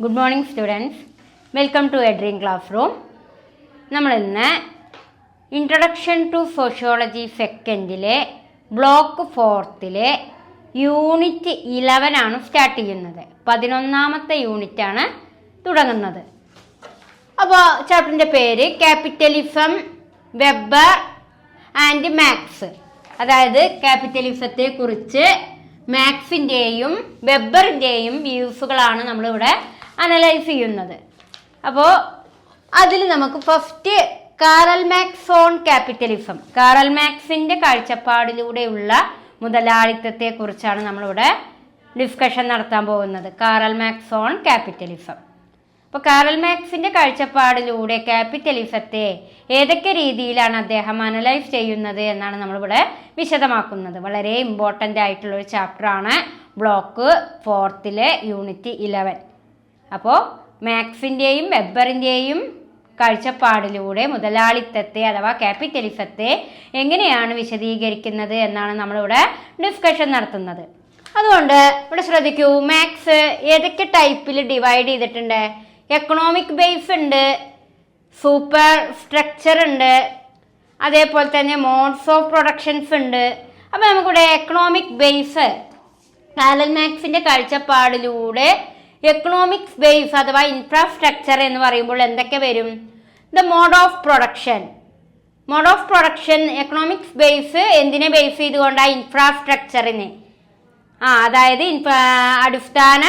Good morning students. Welcome to Adrian Classroom. നമ്മൾ ഇന്ന് introduction to sociology സെക്കൻഡിലെ block 4ത്തിലെ യൂണിറ്റ് 11 ആണ് സ്റ്റാർട്ട് ചെയ്യുന്നത്. 11ാമത്തെ യൂണിറ്റാണ് തുടങ്ങുന്നത്. അപ്പോൾ ചാപ്റ്ററിൻ്റെ പേര് ക്യാപിറ്റലിസം, വെബർ ആൻഡ് മാക്സ്. അതായത് ക്യാപിറ്റലിസത്തെ കുറിച്ച് മാക്സിൻ്റെയും വെബറിൻ്റെയും വ്യൂസുകളാണ് നമ്മളിവിടെ അനലൈസ് ചെയ്യുന്നത്. അപ്പോൾ അതിൽ നമുക്ക് first Karl Marx on capitalism, Karl മാക്സിൻ്റെ കാഴ്ചപ്പാടിലൂടെയുള്ള മുതലാളിത്തത്തെക്കുറിച്ചാണ് നമ്മളിവിടെ ഡിസ്കഷൻ നടത്താൻ പോകുന്നത്. Karl Marx on capitalism. അപ്പോൾ കാറൽ മാക്സിൻ്റെ കാഴ്ചപ്പാടിലൂടെ ക്യാപിറ്റലിസത്തെ ഏതൊക്കെ രീതിയിലാണ് അദ്ദേഹം അനലൈസ് ചെയ്യുന്നത് എന്നാണ് നമ്മളിവിടെ വിശദമാക്കുന്നത്. വളരെ ഇമ്പോർട്ടൻ്റ് ആയിട്ടുള്ളൊരു ചാപ്റ്ററാണ് ബ്ലോക്ക് 4ത്തിലെ യൂണിറ്റ് 11. അപ്പോൾ മാക്സിൻ്റെയും വെബറിൻ്റെയും കാഴ്ചപ്പാടിലൂടെ മുതലാളിത്തത്തെ അഥവാ ക്യാപിറ്റലിസത്തെ എങ്ങനെയാണ് വിശദീകരിക്കുന്നത് എന്നാണ് നമ്മളിവിടെ ഡിസ്കഷൻ നടത്തുന്നത്. അതുകൊണ്ട് ഇവിടെ ശ്രദ്ധിക്കൂ, മാക്സ് ഏതൊക്കെ ടൈപ്പിൽ ഡിവൈഡ് ചെയ്തിട്ടുണ്ട്? എക്കണോമിക് ബേസ് ഉണ്ട്, സൂപ്പർ സ്ട്രക്ചർ ഉണ്ട്, അതേപോലെ തന്നെ മോഡ്സ് ഓഫ് പ്രൊഡക്ഷൻസ് ഉണ്ട്. അപ്പോൾ നമുക്കിവിടെ എക്കണോമിക് ബേസ് കാറൽ മാക്സിൻ്റെ കാഴ്ചപ്പാടിലൂടെ എക്കണോമിക്സ് ബേസ് അഥവാ ഇൻഫ്രാസ്ട്രക്ചർ എന്ന് പറയുമ്പോൾ എന്തൊക്കെ വരും? The mode of production. Mode of production economics base എന്തിനെ ബേസ് ചെയ്തുകൊണ്ടാണ്? ഇൻഫ്രാസ്ട്രക്ചറിനെ. അതായത് അടിസ്ഥാന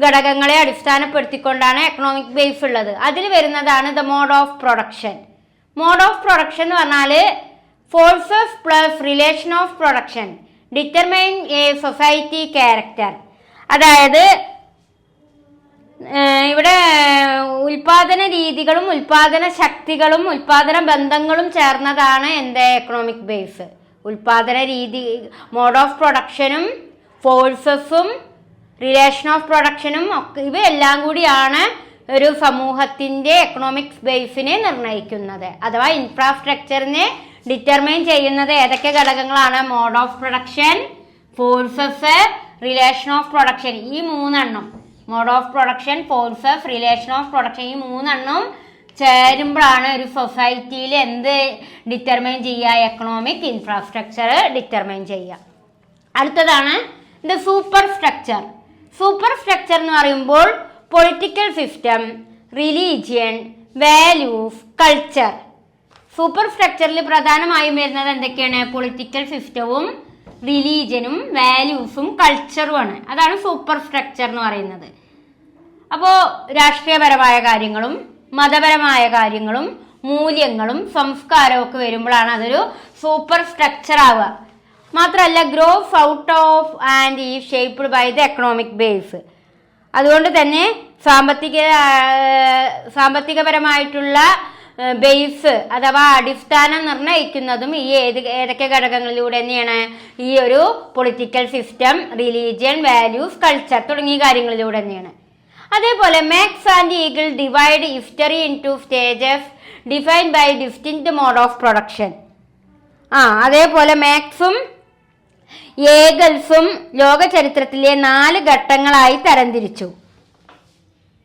ഘടകങ്ങളെ അടിസ്ഥാനപ്പെടുത്തിക്കൊണ്ടാണ് എക്കണോമിക് ബേസ് ഉള്ളത്. അതിൽ വരുന്നതാണ് the mode of production. Mode of production എന്ന് പറഞ്ഞാൽ forces plus relation of production determine a society character. അതായത് ഇവിടെ ഉൽപാദന രീതികളും ഉൽപാദന ശക്തികളും ഉൽപാദന ബന്ധങ്ങളും ചേർന്നതാണ് എൻ്റെ എക്കണോമിക് ബേസ്. ഉൽപാദന രീതി, മോഡ് ഓഫ് പ്രൊഡക്ഷനും ഫോഴ്സസും റിലേഷൻ ഓഫ് പ്രൊഡക്ഷനും ഒക്കെ ഇവയെല്ലാം കൂടിയാണ് ഒരു സമൂഹത്തിൻ്റെ എക്കണോമിക്സ് ബേസിനെ നിർണ്ണയിക്കുന്നത്. അഥവാ ഇൻഫ്രാസ്ട്രക്ചറിനെ ഡിറ്റർമൈൻ ചെയ്യുന്നത് ഏതൊക്കെ ഘടകങ്ങളാണ്? Mode of production, forces, relation of production. ഈ മൂന്നെണ്ണം, mode of production, forces, relation of production, ഈ മൂന്നെണ്ണം ചേരുമ്പോഴാണ് ഒരു സൊസൈറ്റിയിൽ എന്ത് ഡിറ്റർമൈൻ ചെയ്യുക? എക്കണോമിക് ഇൻഫ്രാസ്ട്രക്ചർ ഡിറ്റർമൈൻ ചെയ്യുക. അടുത്തതാണ് the superstructure. Superstructure എന്ന് പറയുമ്പോൾ political system, religion, values, culture. സൂപ്പർ സ്ട്രക്ചറിൽ പ്രധാനമായും വരുന്നത് എന്തൊക്കെയാണ്? പൊളിറ്റിക്കൽ സിസ്റ്റവും റിലീജിയനും വാല്യൂസും കൾച്ചറുമാണ്. അതാണ് സൂപ്പർ സ്ട്രക്ചർ എന്ന് പറയുന്നത്. അപ്പോൾ രാഷ്ട്രീയപരമായ കാര്യങ്ങളും മതപരമായ കാര്യങ്ങളും മൂല്യങ്ങളും സംസ്കാരവും ഒക്കെ വരുമ്പോഴാണ് അതൊരു സൂപ്പർ സ്ട്രക്ചർ ആവുക. മാത്രമല്ല grows out of and is shaped by the economic base. അതുകൊണ്ട് തന്നെ സാമ്പത്തികപരമായിട്ടുള്ള ബേസ് അഥവാ അടിസ്ഥാനം നിർണ്ണയിക്കുന്നതും ഈ ഏതൊക്കെ ഘടകങ്ങളിലൂടെ തന്നെയാണ്? ഈ ഒരു political system, religion, values, culture തുടങ്ങിയ കാര്യങ്ങളിലൂടെ തന്നെയാണ്. അതേപോലെ മാക്സ് ആൻഡ് ഈഗിൾ divide history into stages defined by distinct mode of production. അതേപോലെ മാക്സും ഏഗൽസും ലോക ചരിത്രത്തിലെ 4 ഘട്ടങ്ങളായി തരംതിരിച്ചു.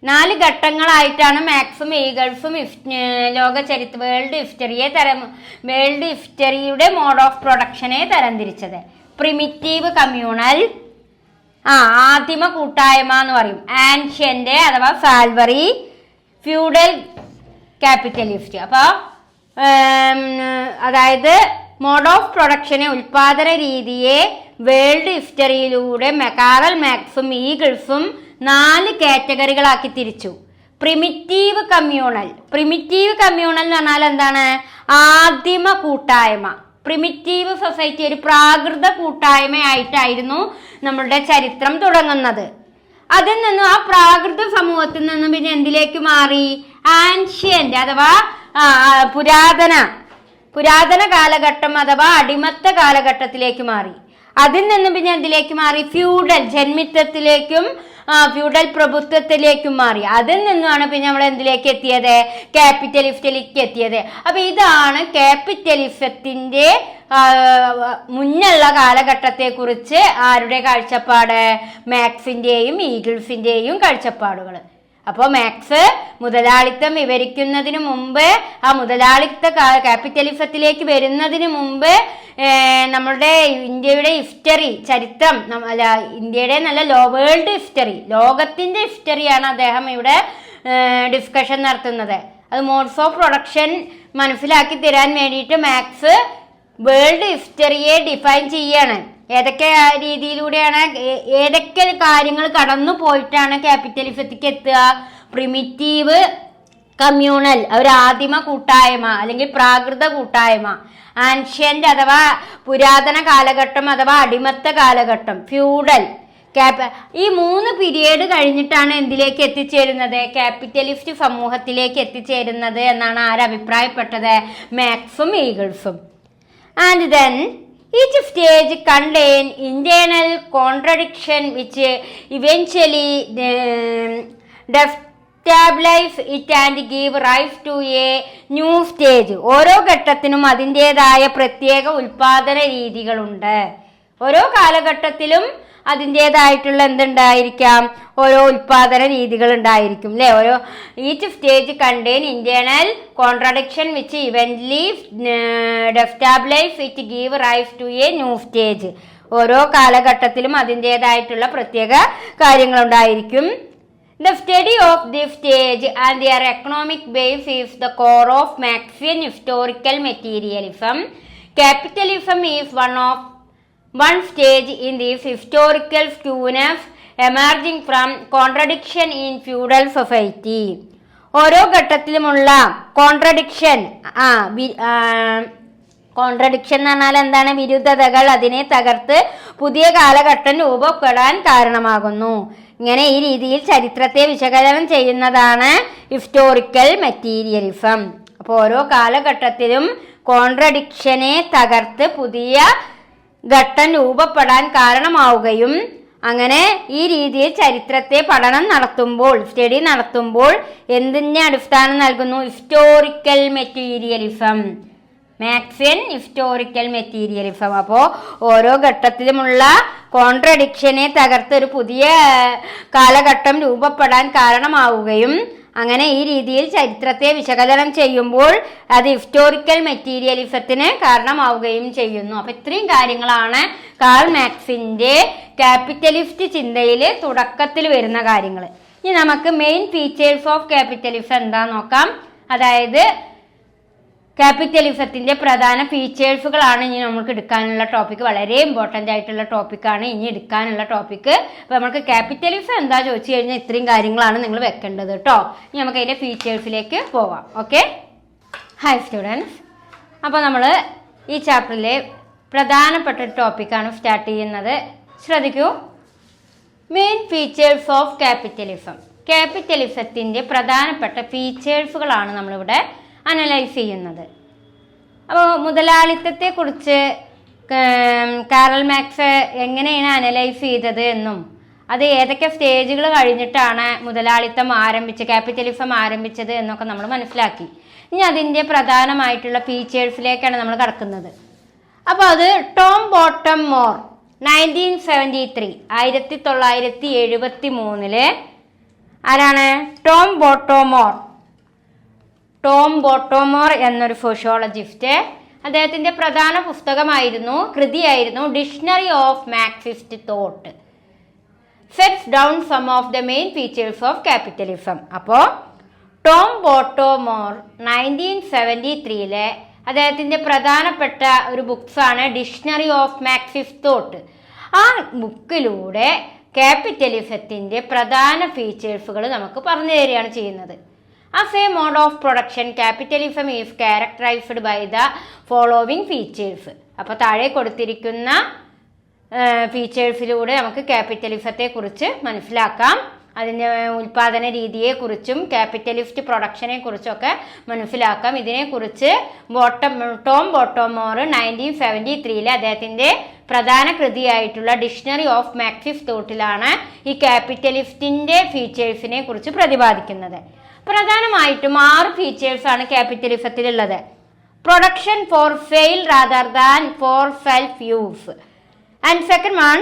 4 ഘട്ടങ്ങളായിട്ടാണ് മാക്സും ഈഗൾസും വേൾഡ് ഹിസ്റ്ററിയുടെ മോഡ് ഓഫ് പ്രൊഡക്ഷനെ തരംതിരിച്ചത്. പ്രിമിറ്റീവ് കമ്മ്യൂണൽ, ആദിമ കൂട്ടായ്മ എന്ന് പറയും. ആൻഷ്യന്റ് അഥവാ സാൽവറി, ഫ്യൂഡൽ, ക്യാപിറ്റലിസ്റ്റ്. അപ്പോൾ അതായത് മോഡ് ഓഫ് പ്രൊഡക്ഷനെ, ഉൽപാദന രീതിയെ വേൾഡ് ഹിസ്റ്ററിയിലൂടെ കാറൽ മാക്സും ഈഗിൾസും 4 കാറ്റഗറികളാക്കി തിരിച്ചു. Primitive communal. പ്രിമിറ്റീവ് കമ്മ്യൂണൽ എന്ന് പറഞ്ഞാൽ എന്താണ്? ആദിമ കൂട്ടായ്മ. പ്രിമിറ്റീവ് സൊസൈറ്റി ഒരു പ്രാകൃത കൂട്ടായ്മയായിട്ടായിരുന്നു നമ്മളുടെ ചരിത്രം തുടങ്ങുന്നത്. അതിൽ നിന്നും ആ പ്രാകൃത സമൂഹത്തിൽ നിന്നും പിന്നെ എന്തിലേക്ക് മാറി? ആൻഷ്യന്റ് അഥവാ പുരാതന കാലഘട്ടം അഥവാ അടിമത്ത കാലഘട്ടത്തിലേക്ക് മാറി. അതിൽ നിന്നും പിന്നെ എന്തിലേക്ക് മാറി? ഫ്യൂഡൽ ജന്മിത്വത്തിലേക്കും ഫ്യൂഡൽ പ്രഭുത്വത്തിലേക്കും മാറി. അതിൽ നിന്നുമാണ് പിന്നെ നമ്മൾ എന്തിലേക്ക് എത്തിയത്? ക്യാപിറ്റലിസത്തിലേക്ക് എത്തിയത്. അപ്പൊ ഇതാണ് ക്യാപിറ്റലിസത്തിന്റെ മുന്നുള്ള കാലഘട്ടത്തെക്കുറിച്ച് ആരുടെ കാഴ്ചപ്പാട്? മാക്സിൻ്റെയും ഈഗിൾസിൻ്റെയും കാഴ്ചപ്പാടുകൾ. അപ്പോൾ മാക്സ് മുതലാളിത്തം വിവരിക്കുന്നതിന് മുമ്പ്, ആ മുതലാളിത്ത ക്യാപിറ്റലിസത്തിലേക്ക് വരുന്നതിന് മുമ്പ് നമ്മളുടെ ഇന്ത്യയുടെ ഹിസ്റ്ററി, ചരിത്രം, അല്ല ഇന്ത്യയുടെ നല്ല വേൾഡ് ഹിസ്റ്ററി, ലോകത്തിൻ്റെ ഹിസ്റ്ററിയാണ് അദ്ദേഹം ഇവിടെ ഡിസ്കഷൻ നടത്തുന്നത്. അത് മോഡ്സ് ഓഫ് പ്രൊഡക്ഷൻ മനസ്സിലാക്കി തരാൻ വേണ്ടിയിട്ട് മാക്സ് വേൾഡ് ഹിസ്റ്ററിയെ ഡിഫൈൻ ചെയ്യാണ്. ഏതൊക്കെ രീതിയിലൂടെയാണ്, ഏതൊക്കെ കാര്യങ്ങൾ കടന്നു പോയിട്ടാണ് ക്യാപിറ്റലിസത്തിക്ക് എത്തുക? പ്രിമിറ്റീവ് കമ്മ്യൂണൽ, ഒരു ആദിമ കൂട്ടായ്മ അല്ലെങ്കിൽ പ്രാകൃത കൂട്ടായ്മ, ആൻഷ്യന്റ് അഥവാ പുരാതന കാലഘട്ടം അഥവാ അടിമത്ത കാലഘട്ടം, ഫ്യൂഡൽ, ഈ 3 പീരിയഡ് കഴിഞ്ഞിട്ടാണ് എന്തിലേക്ക് എത്തിച്ചേരുന്നത്? ക്യാപിറ്റലിസ്റ്റ് സമൂഹത്തിലേക്ക് എത്തിച്ചേരുന്നത് എന്നാണ് ആരഭിപ്രായപ്പെട്ടത്? മാക്സും ഈഗിൾസും. And then each stage contain internal contradiction which eventually destabilize it and give rise to a new stage. ഓരോ ഘട്ടത്തിനും അതിൻ്റെതായ പ്രത്യേക ഉൽപാദന രീതികളുണ്ട്. ഓരോ കാലഘട്ടത്തിലും അതിൻ്റെതായിട്ടുള്ള എന്തുണ്ടായിരിക്കാം? ഓരോ ഉൽപാദന രീതികൾ ഉണ്ടായിരിക്കും അല്ലേ? ഓരോ each stage contain internal contradiction which eventually destabilize it give rise to a new stage. ഓരോ കാലഘട്ടത്തിലും അതിൻ്റെതായിട്ടുള്ള പ്രത്യേക കാര്യങ്ങളുണ്ടായിരിക്കും. The study of this stage and their economic base is the core of Marxian historical materialism. Capitalism is one stage in this historical skewness emerging from contradiction in feudal society. ഓരോ ഘട്ടത്തിലുമുള്ള contradiction എന്ന് പറഞ്ഞാൽ എന്താണ്? വിരുദ്ധതകൾ, അതിനെ തകർത്ത് പുതിയ കാലഘട്ടം രൂപപ്പെടാൻ കാരണമാകുന്നു. ഇങ്ങനെ ഈ രീതിയിൽ ചരിത്രത്തെ വിശകലനം ചെയ്യുന്നതാണ് ഹിസ്റ്റോറിക്കൽ മെറ്റീരിയലിസം. അപ്പോൾ ഓരോ കാലഘട്ടത്തിലും കോൺട്രഡിക്ഷനെ തകർത്ത് പുതിയ ഘട്ടം രൂപപ്പെടാൻ കാരണമാവുകയും അങ്ങനെ ഈ രീതിയിൽ ചരിത്രത്തെ പഠനം നടത്തുമ്പോൾ, സ്റ്റഡി നടത്തുമ്പോൾ എന്തിനെ അടിസ്ഥാനം നൽകുന്നു? Historical materialism, Marxian historical materialism. അപ്പോൾ ഓരോ ഘട്ടത്തിലുമുള്ള കോൺട്രഡിക്ഷനെ തകർത്ത് ഒരു പുതിയ കാലഘട്ടം രൂപപ്പെടാൻ കാരണമാവുകയും അങ്ങനെ ഈ രീതിയിൽ ചരിത്രത്തെ വിശകലനം ചെയ്യുമ്പോൾ അത് ഹിസ്റ്റോറിക്കൽ മെറ്റീരിയലിസത്തിന് കാരണമാവുകയും ചെയ്യുന്നു. അപ്പം ഇത്രയും കാര്യങ്ങളാണ് കാൾ മാക്സിന്റെ ക്യാപിറ്റലിസ്റ്റ് ചിന്തയിൽ തുടക്കത്തിൽ വരുന്ന കാര്യങ്ങൾ. ഇനി നമുക്ക് മെയിൻ ഫീച്ചേഴ്സ് ഓഫ് ക്യാപിറ്റലിസം എന്താ നോക്കാം. അതായത് ക്യാപിറ്റലിസത്തിന്റെ പ്രധാന ഫീച്ചേഴ്സുകളാണ് ഇനി നമുക്ക് എടുക്കാനുള്ള ടോപ്പിക്. വളരെ ഇമ്പോർട്ടൻ്റ് ആയിട്ടുള്ള ടോപ്പിക്കാണ് ഇനി എടുക്കാനുള്ള ടോപ്പിക്ക്. അപ്പോൾ നമുക്ക് ക്യാപിറ്റലിസം എന്താ ചോദിച്ചു കഴിഞ്ഞാൽ ഇത്രയും കാര്യങ്ങളാണ് നിങ്ങൾ വെക്കേണ്ടത് കേട്ടോ. ഇനി നമുക്ക് അതിൻ്റെ ഫീച്ചേഴ്സിലേക്ക് പോവാം. Okay, hi students. അപ്പോൾ നമ്മൾ ഈ ചാപ്റ്ററിലെ പ്രധാനപ്പെട്ട ഒരു ടോപ്പിക്കാണ് സ്റ്റാർട്ട് ചെയ്യുന്നത്. ശ്രദ്ധിക്കൂ. Main features of capitalism. ക്യാപിറ്റലിസത്തിൻ്റെ പ്രധാനപ്പെട്ട ഫീച്ചേഴ്സുകളാണ് നമ്മളിവിടെ അനലൈസ് ചെയ്യുന്നത്. അപ്പോൾ മുതലാളിത്തത്തെക്കുറിച്ച് കാറൽ മാക്സ് എങ്ങനെയാണ് അനലൈസ് ചെയ്തത് എന്നും അത് ഏതൊക്കെ സ്റ്റേജുകൾ കഴിഞ്ഞിട്ടാണ് മുതലാളിത്തം ക്യാപിറ്റലിസം ആരംഭിച്ചത് എന്നൊക്കെ നമ്മൾ മനസ്സിലാക്കി. ഇനി അതിൻ്റെ പ്രധാനമായിട്ടുള്ള ഫീച്ചേഴ്സിലേക്കാണ് നമ്മൾ കടക്കുന്നത്. അപ്പോൾ അത് ടോം ബോട്ടം മോർ 1973 1973 ആരാണ്? ടോം ബോട്ടോമോർ എന്നൊരു സോഷ്യോളജിസ്റ്റ്. അദ്ദേഹത്തിൻ്റെ പ്രധാന കൃതിയായിരുന്നു dictionary of Marxist thought, sets down some of the main features of capitalism. അപ്പോൾ ടോം ബോട്ടോമോർ 1973 അദ്ദേഹത്തിൻ്റെ പ്രധാനപ്പെട്ട ഒരു ബുക്സാണ് ഡിക്ഷണറി ഓഫ് മാർക്സിസ്റ്റ് തോട്ട്. ആ ബുക്കിലൂടെ ക്യാപിറ്റലിസത്തിൻ്റെ പ്രധാന ഫീച്ചേഴ്സുകൾ നമുക്ക് പറഞ്ഞു തരികയാണ് ചെയ്യുന്നത്. As a mode of production, capitalism is characterized by the following features. അപ്പോൾ താഴെ കൊടുത്തിരിക്കുന്ന ഫീച്ചേഴ്സിലൂടെ നമുക്ക് ക്യാപിറ്റലിസത്തെ കുറിച്ച് മനസ്സിലാക്കാം. അതിൻ്റെ ഉൽപാദന രീതിയെക്കുറിച്ചും ക്യാപിറ്റലിസ്റ്റ് പ്രൊഡക്ഷനെ കുറിച്ചൊക്കെ മനസ്സിലാക്കാം. ഇതിനെക്കുറിച്ച് ടോം ബോട്ടോമോർ 1973 അദ്ദേഹത്തിൻ്റെ പ്രധാന കൃതിയായിട്ടുള്ള ഡിക്ഷണറി ഓഫ് മാർക്സിസ്റ്റ് തോട്ടിലാണ് ഈ ക്യാപിറ്റലിസ്റ്റിൻ്റെ ഫീച്ചേഴ്സിനെ കുറിച്ച് പ്രതിപാദിക്കുന്നത്. പ്രധാനമായിട്ടും 6 ഫീച്ചേഴ്സാണ് ക്യാപിറ്റലിസത്തിലുള്ളത്. Production for sale rather than for self use. And second one,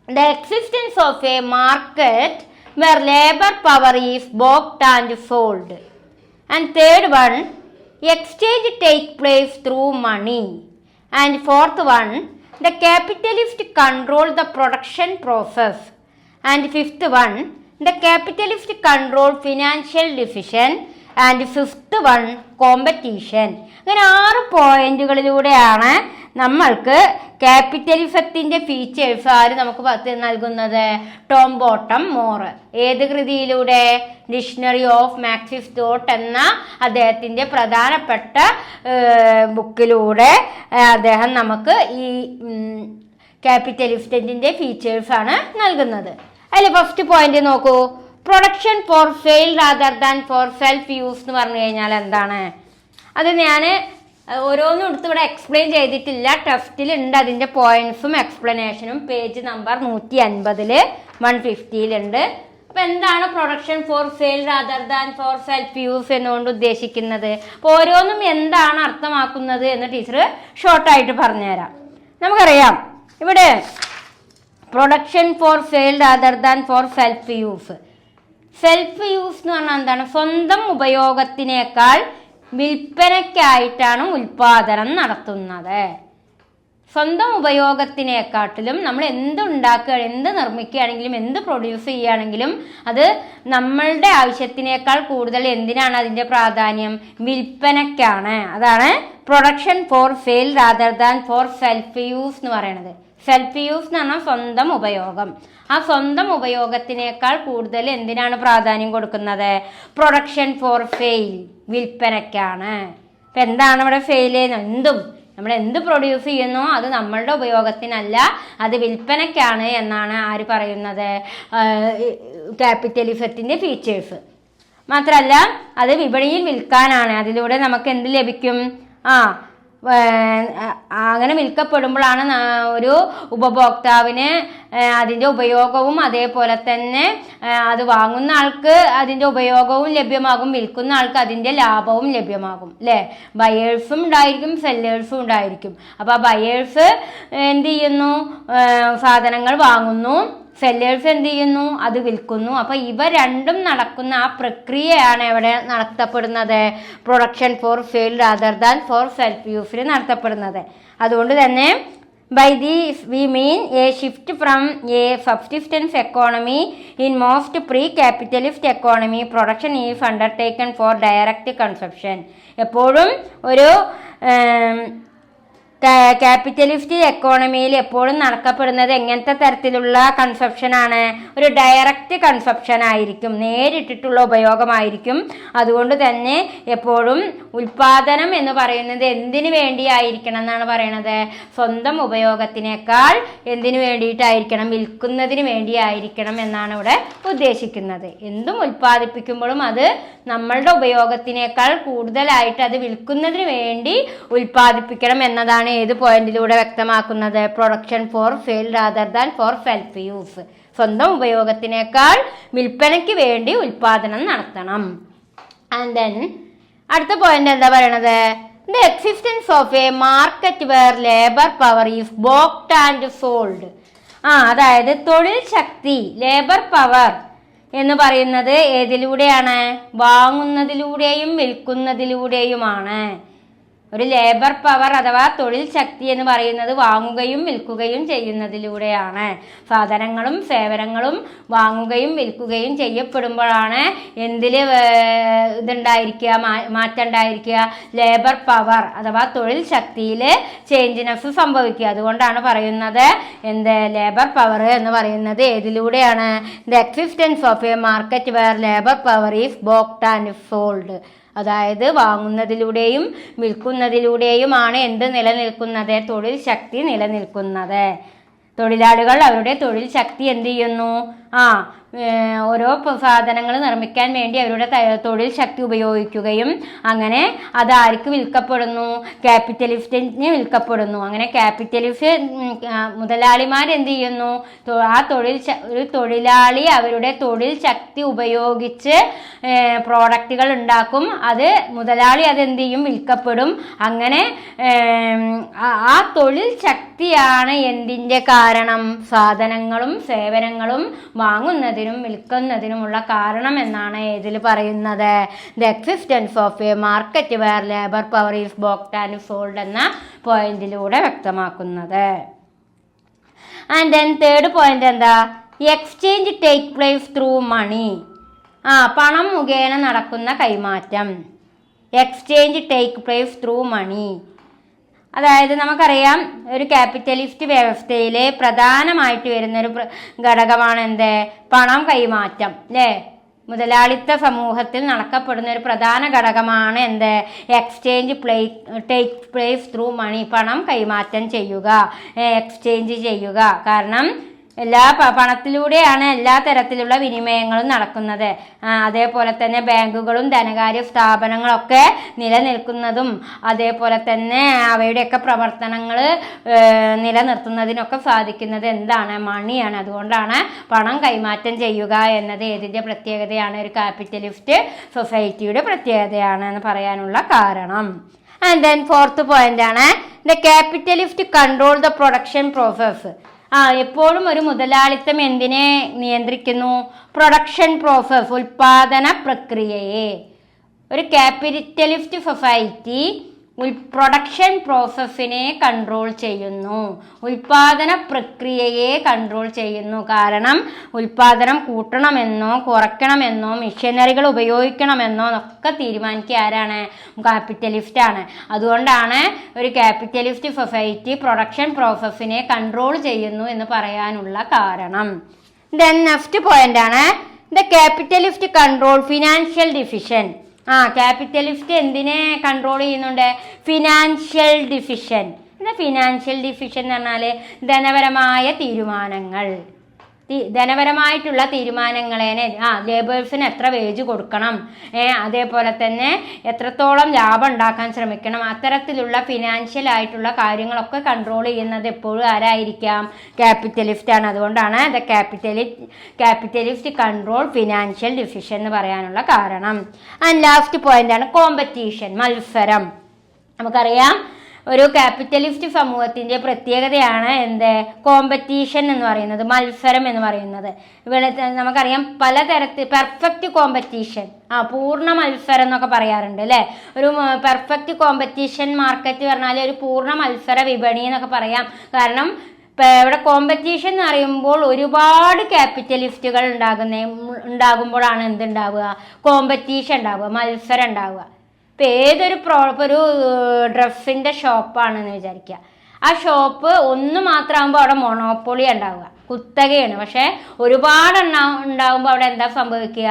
the existence of a market where labor power is bought and sold. And third one, exchange take place through money. And fourth one, the capitalist control the production process. And fifth one, the capitalist control financial decision. And fifth one, competition. അങ്ങനെ 6 പോയിന്റുകളിലൂടെയാണ് നമ്മൾക്ക് ക്യാപിറ്റലിസത്തിൻ്റെ features ആര് നമുക്ക് നൽകുന്നത്? Tom bottom more. ഏത് കൃതിയിലൂടെ? Dictionary of Marxist thought എന്ന അദ്ദേഹത്തിൻ്റെ പ്രധാനപ്പെട്ട ബുക്കിലൂടെ അദ്ദേഹം നമുക്ക് ഈ ക്യാപിറ്റലിസത്തിൻ്റെ ഫീച്ചേഴ്സാണ് നൽകുന്നത്. അതിൽ ഫസ്റ്റ് പോയിന്റ് നോക്കൂ. Production for sale rather than for self use എന്ന് പറഞ്ഞു കഴിഞ്ഞാൽ എന്താണ്? അത് ഞാൻ ഓരോന്നും എടുത്ത് ഇവിടെ എക്സ്പ്ലെയിൻ ചെയ്തിട്ടില്ല. ടെക്സ്റ്റിലുണ്ട് അതിൻ്റെ പോയിന്റ്സും എക്സ്പ്ലനേഷനും. പേജ് നമ്പർ 150 150 അപ്പം എന്താണ് production for sale rather than for self use എന്നുകൊണ്ട് ഉദ്ദേശിക്കുന്നത്? അപ്പോൾ ഓരോന്നും എന്താണ് അർത്ഥമാക്കുന്നത് എന്ന് ടീച്ചർ ഷോർട്ടായിട്ട് പറഞ്ഞുതരാം. നമുക്കറിയാം ഇവിടെ production for sale rather than for self use. Self use എന്ന് പറഞ്ഞാൽ എന്താണ്? സ്വന്തം ഉപയോഗത്തിനേക്കാൾ വിൽപ്പനയ്ക്കായിട്ടാണ് ഉൽപാദനം നടത്തുന്നത്. സ്വന്തം ഉപയോഗത്തിനെക്കാട്ടിലും നമ്മൾ എന്ത് ഉണ്ടാക്കുക, എന്ത് നിർമ്മിക്കുകയാണെങ്കിലും, എന്ത് പ്രൊഡ്യൂസ് ചെയ്യുകയാണെങ്കിലും അത് നമ്മളുടെ ആവശ്യത്തിനേക്കാൾ കൂടുതൽ എന്തിനാണ് അതിൻ്റെ പ്രാധാന്യം? വിൽപ്പനയ്ക്കാണ്. അതാണ് production for sale rather than for self use എന്ന് പറയുന്നത്. സെൽഫ് യൂസ് എന്ന് പറഞ്ഞാൽ സ്വന്തം ഉപയോഗം. ആ സ്വന്തം ഉപയോഗത്തിനേക്കാൾ കൂടുതൽ എന്തിനാണ് പ്രാധാന്യം കൊടുക്കുന്നത്? പ്രൊഡക്ഷൻ ഫോർ സെയിൽ, വിൽപ്പനയ്ക്കാണ്. ഇപ്പം എന്താണ് ഇവിടെ സെയിൽ ചെയ്യുന്നത്? എന്തും നമ്മൾ എന്ത് പ്രൊഡ്യൂസ് ചെയ്യുന്നോ അത് നമ്മളുടെ ഉപയോഗത്തിനല്ല, അത് വിൽപ്പനയ്ക്കാണ് എന്നാണ് ആര് പറയുന്നത്? ക്യാപിറ്റലിസത്തിൻ്റെ ഫീച്ചേഴ്സ്. മാത്രമല്ല അത് വിപണിയിൽ വിൽക്കാനാണ്. അതിലൂടെ നമുക്ക് എന്ത് ലഭിക്കും? അങ്ങനെ വിൽക്കപ്പെടുമ്പോഴാണ് ഒരു ഉപഭോക്താവിന് അതിൻ്റെ ഉപയോഗവും അതേപോലെ തന്നെ അത് വാങ്ങുന്ന ആൾക്ക് അതിൻ്റെ ഉപയോഗവും ലഭ്യമാകും, വിൽക്കുന്ന ആൾക്ക് അതിൻ്റെ ലാഭവും ലഭ്യമാകും അല്ലേ? ബയേഴ്സും ഉണ്ടായിരിക്കും, സെല്ലേഴ്സും ഉണ്ടായിരിക്കും. അപ്പോൾ ആ ബയേഴ്സ് എന്ത് ചെയ്യുന്നു? സാധനങ്ങൾ വാങ്ങുന്നു, സെല്ലേഴ്സ് എന്ത് ചെയ്യുന്നു? അത് വിൽക്കുന്നു. അപ്പോൾ ഇവ രണ്ടും നടക്കുന്ന ആ പ്രക്രിയയാണ് എവിടെ നടത്തപ്പെടുന്നത്? Production for sale rather than for self യൂസിൽ നടത്തപ്പെടുന്നത്. അതുകൊണ്ട് തന്നെ by these we mean a shift from a subsistence economy in most pre capitalist economy production is undertaken for direct consumption. എപ്പോഴും ഒരു ക്യാപിറ്റലിസ്റ്റ് എക്കോണമിയിൽ എപ്പോഴും നടക്കപ്പെടുന്നത് എങ്ങനത്തെ തരത്തിലുള്ള കൺസപ്ഷനാണ്? ഒരു ഡയറക്റ്റ് കൺസപ്ഷൻ ആയിരിക്കും, നേരിട്ടിട്ടുള്ള ഉപയോഗമായിരിക്കും. അതുകൊണ്ട് തന്നെ എപ്പോഴും ഉൽപാദനം എന്ന് പറയുന്നത് എന്തിനു വേണ്ടിയായിരിക്കണം എന്നാണ് പറയണത്? സ്വന്തം ഉപയോഗത്തിനേക്കാൾ എന്തിനു വേണ്ടിയിട്ടായിരിക്കണം? വിൽക്കുന്നതിന് വേണ്ടിയായിരിക്കണം എന്നാണ് ഇവിടെ ഉദ്ദേശിക്കുന്നത്. എന്തും ഉൽപ്പാദിപ്പിക്കുമ്പോഴും അത് നമ്മളുടെ ഉപയോഗത്തിനേക്കാൾ കൂടുതലായിട്ട് അത് വിൽക്കുന്നതിന് വേണ്ടി ഉൽപ്പാദിപ്പിക്കണം എന്നതാണ് ഏത് പോയിന്റിലൂടെ വ്യക്തമാക്കുന്നത്? Production for sale rather than for self use. സ്വന്തം ഉപയോഗത്തിനേക്കാൾ വിൽപ്പനയ്ക്ക് വേണ്ടി ഉൽപാദനം നടത്തണം. ആൻഡ് ദെൻ അടുത്ത പോയിന്റ് എന്താ പറയണത്? The existence of a market where labour power is bought and sold. അതായത് തൊഴിൽ ശക്തി, ലേബർ പവർ എന്ന് പറയുന്നത് ഏതിലൂടെയാണ്? വാങ്ങുന്നതിലൂടെയും വിൽക്കുന്നതിലൂടെയുമാണ്. ഒരു ലേബർ പവർ അഥവാ തൊഴിൽ ശക്തി എന്ന് പറയുന്നത് വാങ്ങുകയും വിൽക്കുകയും ചെയ്യുന്നതിലൂടെയാണ്. സാധനങ്ങളും സേവനങ്ങളും വാങ്ങുകയും വിൽക്കുകയും ചെയ്യപ്പെടുമ്പോഴാണ് എന്തിൽ ഇതുണ്ടായിരിക്കുക, മാറ്റം ഉണ്ടായിരിക്കുക? ലേബർ പവർ അഥവാ തൊഴിൽ ശക്തിയിൽ ചേഞ്ചിനെസ് സംഭവിക്കുക. അതുകൊണ്ടാണ് പറയുന്നത് എന്ത്? ലേബർ പവർ എന്ന് പറയുന്നത് ഏതിലൂടെയാണ്? The existence of a market where labour power is bought and sold. അതായത് വാങ്ങുന്നതിലൂടെയും വിൽക്കുന്നതിലൂടെയുമാണ് എന്ത് നിലനിൽക്കുന്നത്? തൊഴിൽ ശക്തി നിലനിൽക്കുന്നത്. തൊഴിലാളികൾ അവരുടെ തൊഴിൽ ശക്തി എന്ത് ചെയ്യുന്നു? ഓരോ സാധനങ്ങൾ നിർമ്മിക്കാൻ വേണ്ടി അവരുടെ തൊഴിൽ ശക്തി ഉപയോഗിക്കുകയും ഒരു തൊഴിലാളി അവരുടെ തൊഴിൽ ശക്തി ഉപയോഗിച്ച് പ്രോഡക്റ്റുകൾ ഉണ്ടാക്കും. അത് മുതലാളി അതെന്ത് ചെയ്യും? വിൽക്കപ്പെടും. അങ്ങനെ ആ തൊഴിൽ ശക്തിയാണ് എന്തിൻ്റെ കാരണം? സാധനങ്ങളും സേവനങ്ങളും വാങ്ങുന്നതിനും വിൽക്കുന്നതിനുമുള്ള കാരണം എന്നാണ് ഇതിൽ പറയുന്നത്. The existence of a market where labour power is bought and sold എന്ന പോയിന്റിലൂടെ വ്യക്തമാക്കുന്നത്. ആൻഡ് ദെൻ തേർഡ് പോയിന്റ് എന്താ? Exchange take place through money. പണം മുഖേന നടക്കുന്ന കൈമാറ്റം. Exchange take place through money, അതായത് നമുക്കറിയാം ഒരു ക്യാപിറ്റലിസ്റ്റ് വ്യവസ്ഥയിൽ പ്രധാനമായിട്ട് വരുന്നൊരു ഘടകമാണ് എന്ത്? പണം കൈമാറ്റം അല്ലേ? മുതലാളിത്ത സമൂഹത്തിൽ നടക്കപ്പെടുന്ന ഒരു പ്രധാന ഘടകമാണ് എന്ത്? Exchange take place through money, പണം കൈമാറ്റം ചെയ്യുക, എക്സ്ചേഞ്ച് ചെയ്യുക. കാരണം പണത്തിലൂടെയാണ് എല്ലാ തരത്തിലുള്ള വിനിമയങ്ങളും നടക്കുന്നത്. അതേപോലെ തന്നെ ബാങ്കുകളും ധനകാര്യ സ്ഥാപനങ്ങളൊക്കെ നിലനിൽക്കുന്നതും അതേപോലെ തന്നെ അവയുടെയൊക്കെ പ്രവർത്തനങ്ങൾ നിലനിർത്തുന്നതിനൊക്കെ സാധിക്കുന്നത് എന്താണ്? മണിയാണ്. അതുകൊണ്ടാണ് പണം കൈമാറ്റം ചെയ്യുക എന്നത് ഏതിൻ്റെ പ്രത്യേകതയാണ്? ഒരു ക്യാപിറ്റലിസ്റ്റ് സൊസൈറ്റിയുടെ പ്രത്യേകതയാണ് എന്ന് പറയാനുള്ള കാരണം. ആൻഡ് ദെൻ ഫോർത്ത് പോയിന്റ് ആണ് the capitalist control the production process. എപ്പോഴും ഒരു മുതലാളിത്തം എന്തിനെ നിയന്ത്രിക്കുന്നു? പ്രൊഡക്ഷൻ പ്രോസസ്, ഉൽപാദന പ്രക്രിയയെ. ഒരു ക്യാപിറ്റലിസ്റ്റ് സൊസൈറ്റി പ്രൊഡക്ഷൻ പ്രോസസ്സിനെ കൺട്രോൾ ചെയ്യുന്നു, ഉൽപാദന പ്രക്രിയയെ കൺട്രോൾ ചെയ്യുന്നു. കാരണം ഉൽപാദനം കൂട്ടണമെന്നോ കുറയ്ക്കണമെന്നോ മിഷനറികൾ ഉപയോഗിക്കണമെന്നോ ഒക്കെ തീരുമാനിക്കുക ആരാണ്? ക്യാപിറ്റലിസ്റ്റ് ആണ്. അതുകൊണ്ടാണ് ഒരു ക്യാപിറ്റലിസ്റ്റ് സൊസൈറ്റി പ്രൊഡക്ഷൻ പ്രോസസ്സിനെ കൺട്രോൾ ചെയ്യുന്നു എന്ന് പറയാനുള്ള കാരണം. ദെൻ നെക്സ്റ്റ് പോയിന്റ് ആണ് the capitalist control financial decision. Capitalist എന്തിനെ കൺട്രോൾ ചെയ്യുന്നുണ്ട്? Financial decision. എന്താ ഫിനാൻഷ്യൽ ഡിസിഷൻ എന്ന് പറഞ്ഞാൽ? ധനപരമായ തീരുമാനങ്ങൾ. ധനപരമായിട്ടുള്ള തീരുമാനങ്ങളെ ലേബേഴ്സിന് എത്ര വേജ് കൊടുക്കണം, അതേപോലെ തന്നെ എത്രത്തോളം ലാഭം ഉണ്ടാക്കാൻ ശ്രമിക്കണം, അത്തരത്തിലുള്ള ഫിനാൻഷ്യൽ ആയിട്ടുള്ള കാര്യങ്ങളൊക്കെ കൺട്രോൾ ചെയ്യുന്നത് എപ്പോഴും ആരായിരിക്കാം? ക്യാപിറ്റലിസ്റ്റ് ആണ്. അതുകൊണ്ടാണ് the capitalist control financial decision എന്ന് പറയാനുള്ള കാരണം. ആൻഡ് ലാസ്റ്റ് പോയിന്റ് ആണ് കോമ്പറ്റീഷൻ, മത്സരം. നമുക്കറിയാം ഒരു ക്യാപിറ്റലിസ്റ്റ് സമൂഹത്തിൻ്റെ പ്രത്യേകതയാണ് എന്ത്? കോമ്പറ്റീഷൻ എന്ന് പറയുന്നത്, മത്സരം എന്ന് പറയുന്നത്. ഇവിടെ നമുക്കറിയാം പലതരത്തിൽ പെർഫെക്റ്റ് കോമ്പറ്റീഷൻ, പൂർണ്ണ മത്സരം എന്നൊക്കെ പറയാറുണ്ട് അല്ലേ? ഒരു പെർഫെക്റ്റ് കോമ്പറ്റീഷൻ മാർക്കറ്റ് പറഞ്ഞാൽ ഒരു പൂർണ്ണ മത്സര വിപണി എന്നൊക്കെ പറയാം. കാരണം ഇവിടെ കോമ്പറ്റീഷൻ എന്ന് പറയുമ്പോൾ ഒരുപാട് ക്യാപിറ്റലിസ്റ്റുകൾ ഉണ്ടാകുമ്പോഴാണ് എന്തുണ്ടാവുക? കോമ്പറ്റീഷൻ ഉണ്ടാവുക, മത്സരം ഉണ്ടാവുക. ഇപ്പം ഏതൊരു ഒരു ഡ്രസ്സിൻ്റെ ഷോപ്പാണെന്ന് വിചാരിക്കുക. ആ ഷോപ്പ് ഒന്ന് മാത്രമാകുമ്പോൾ അവിടെ മൊണോപ്പൊളി ഉണ്ടാവുക, കുത്തകയാണ്. പക്ഷേ ഒരുപാട് ഉണ്ടാകുമ്പോൾ അവിടെ എന്താ സംഭവിക്കുക?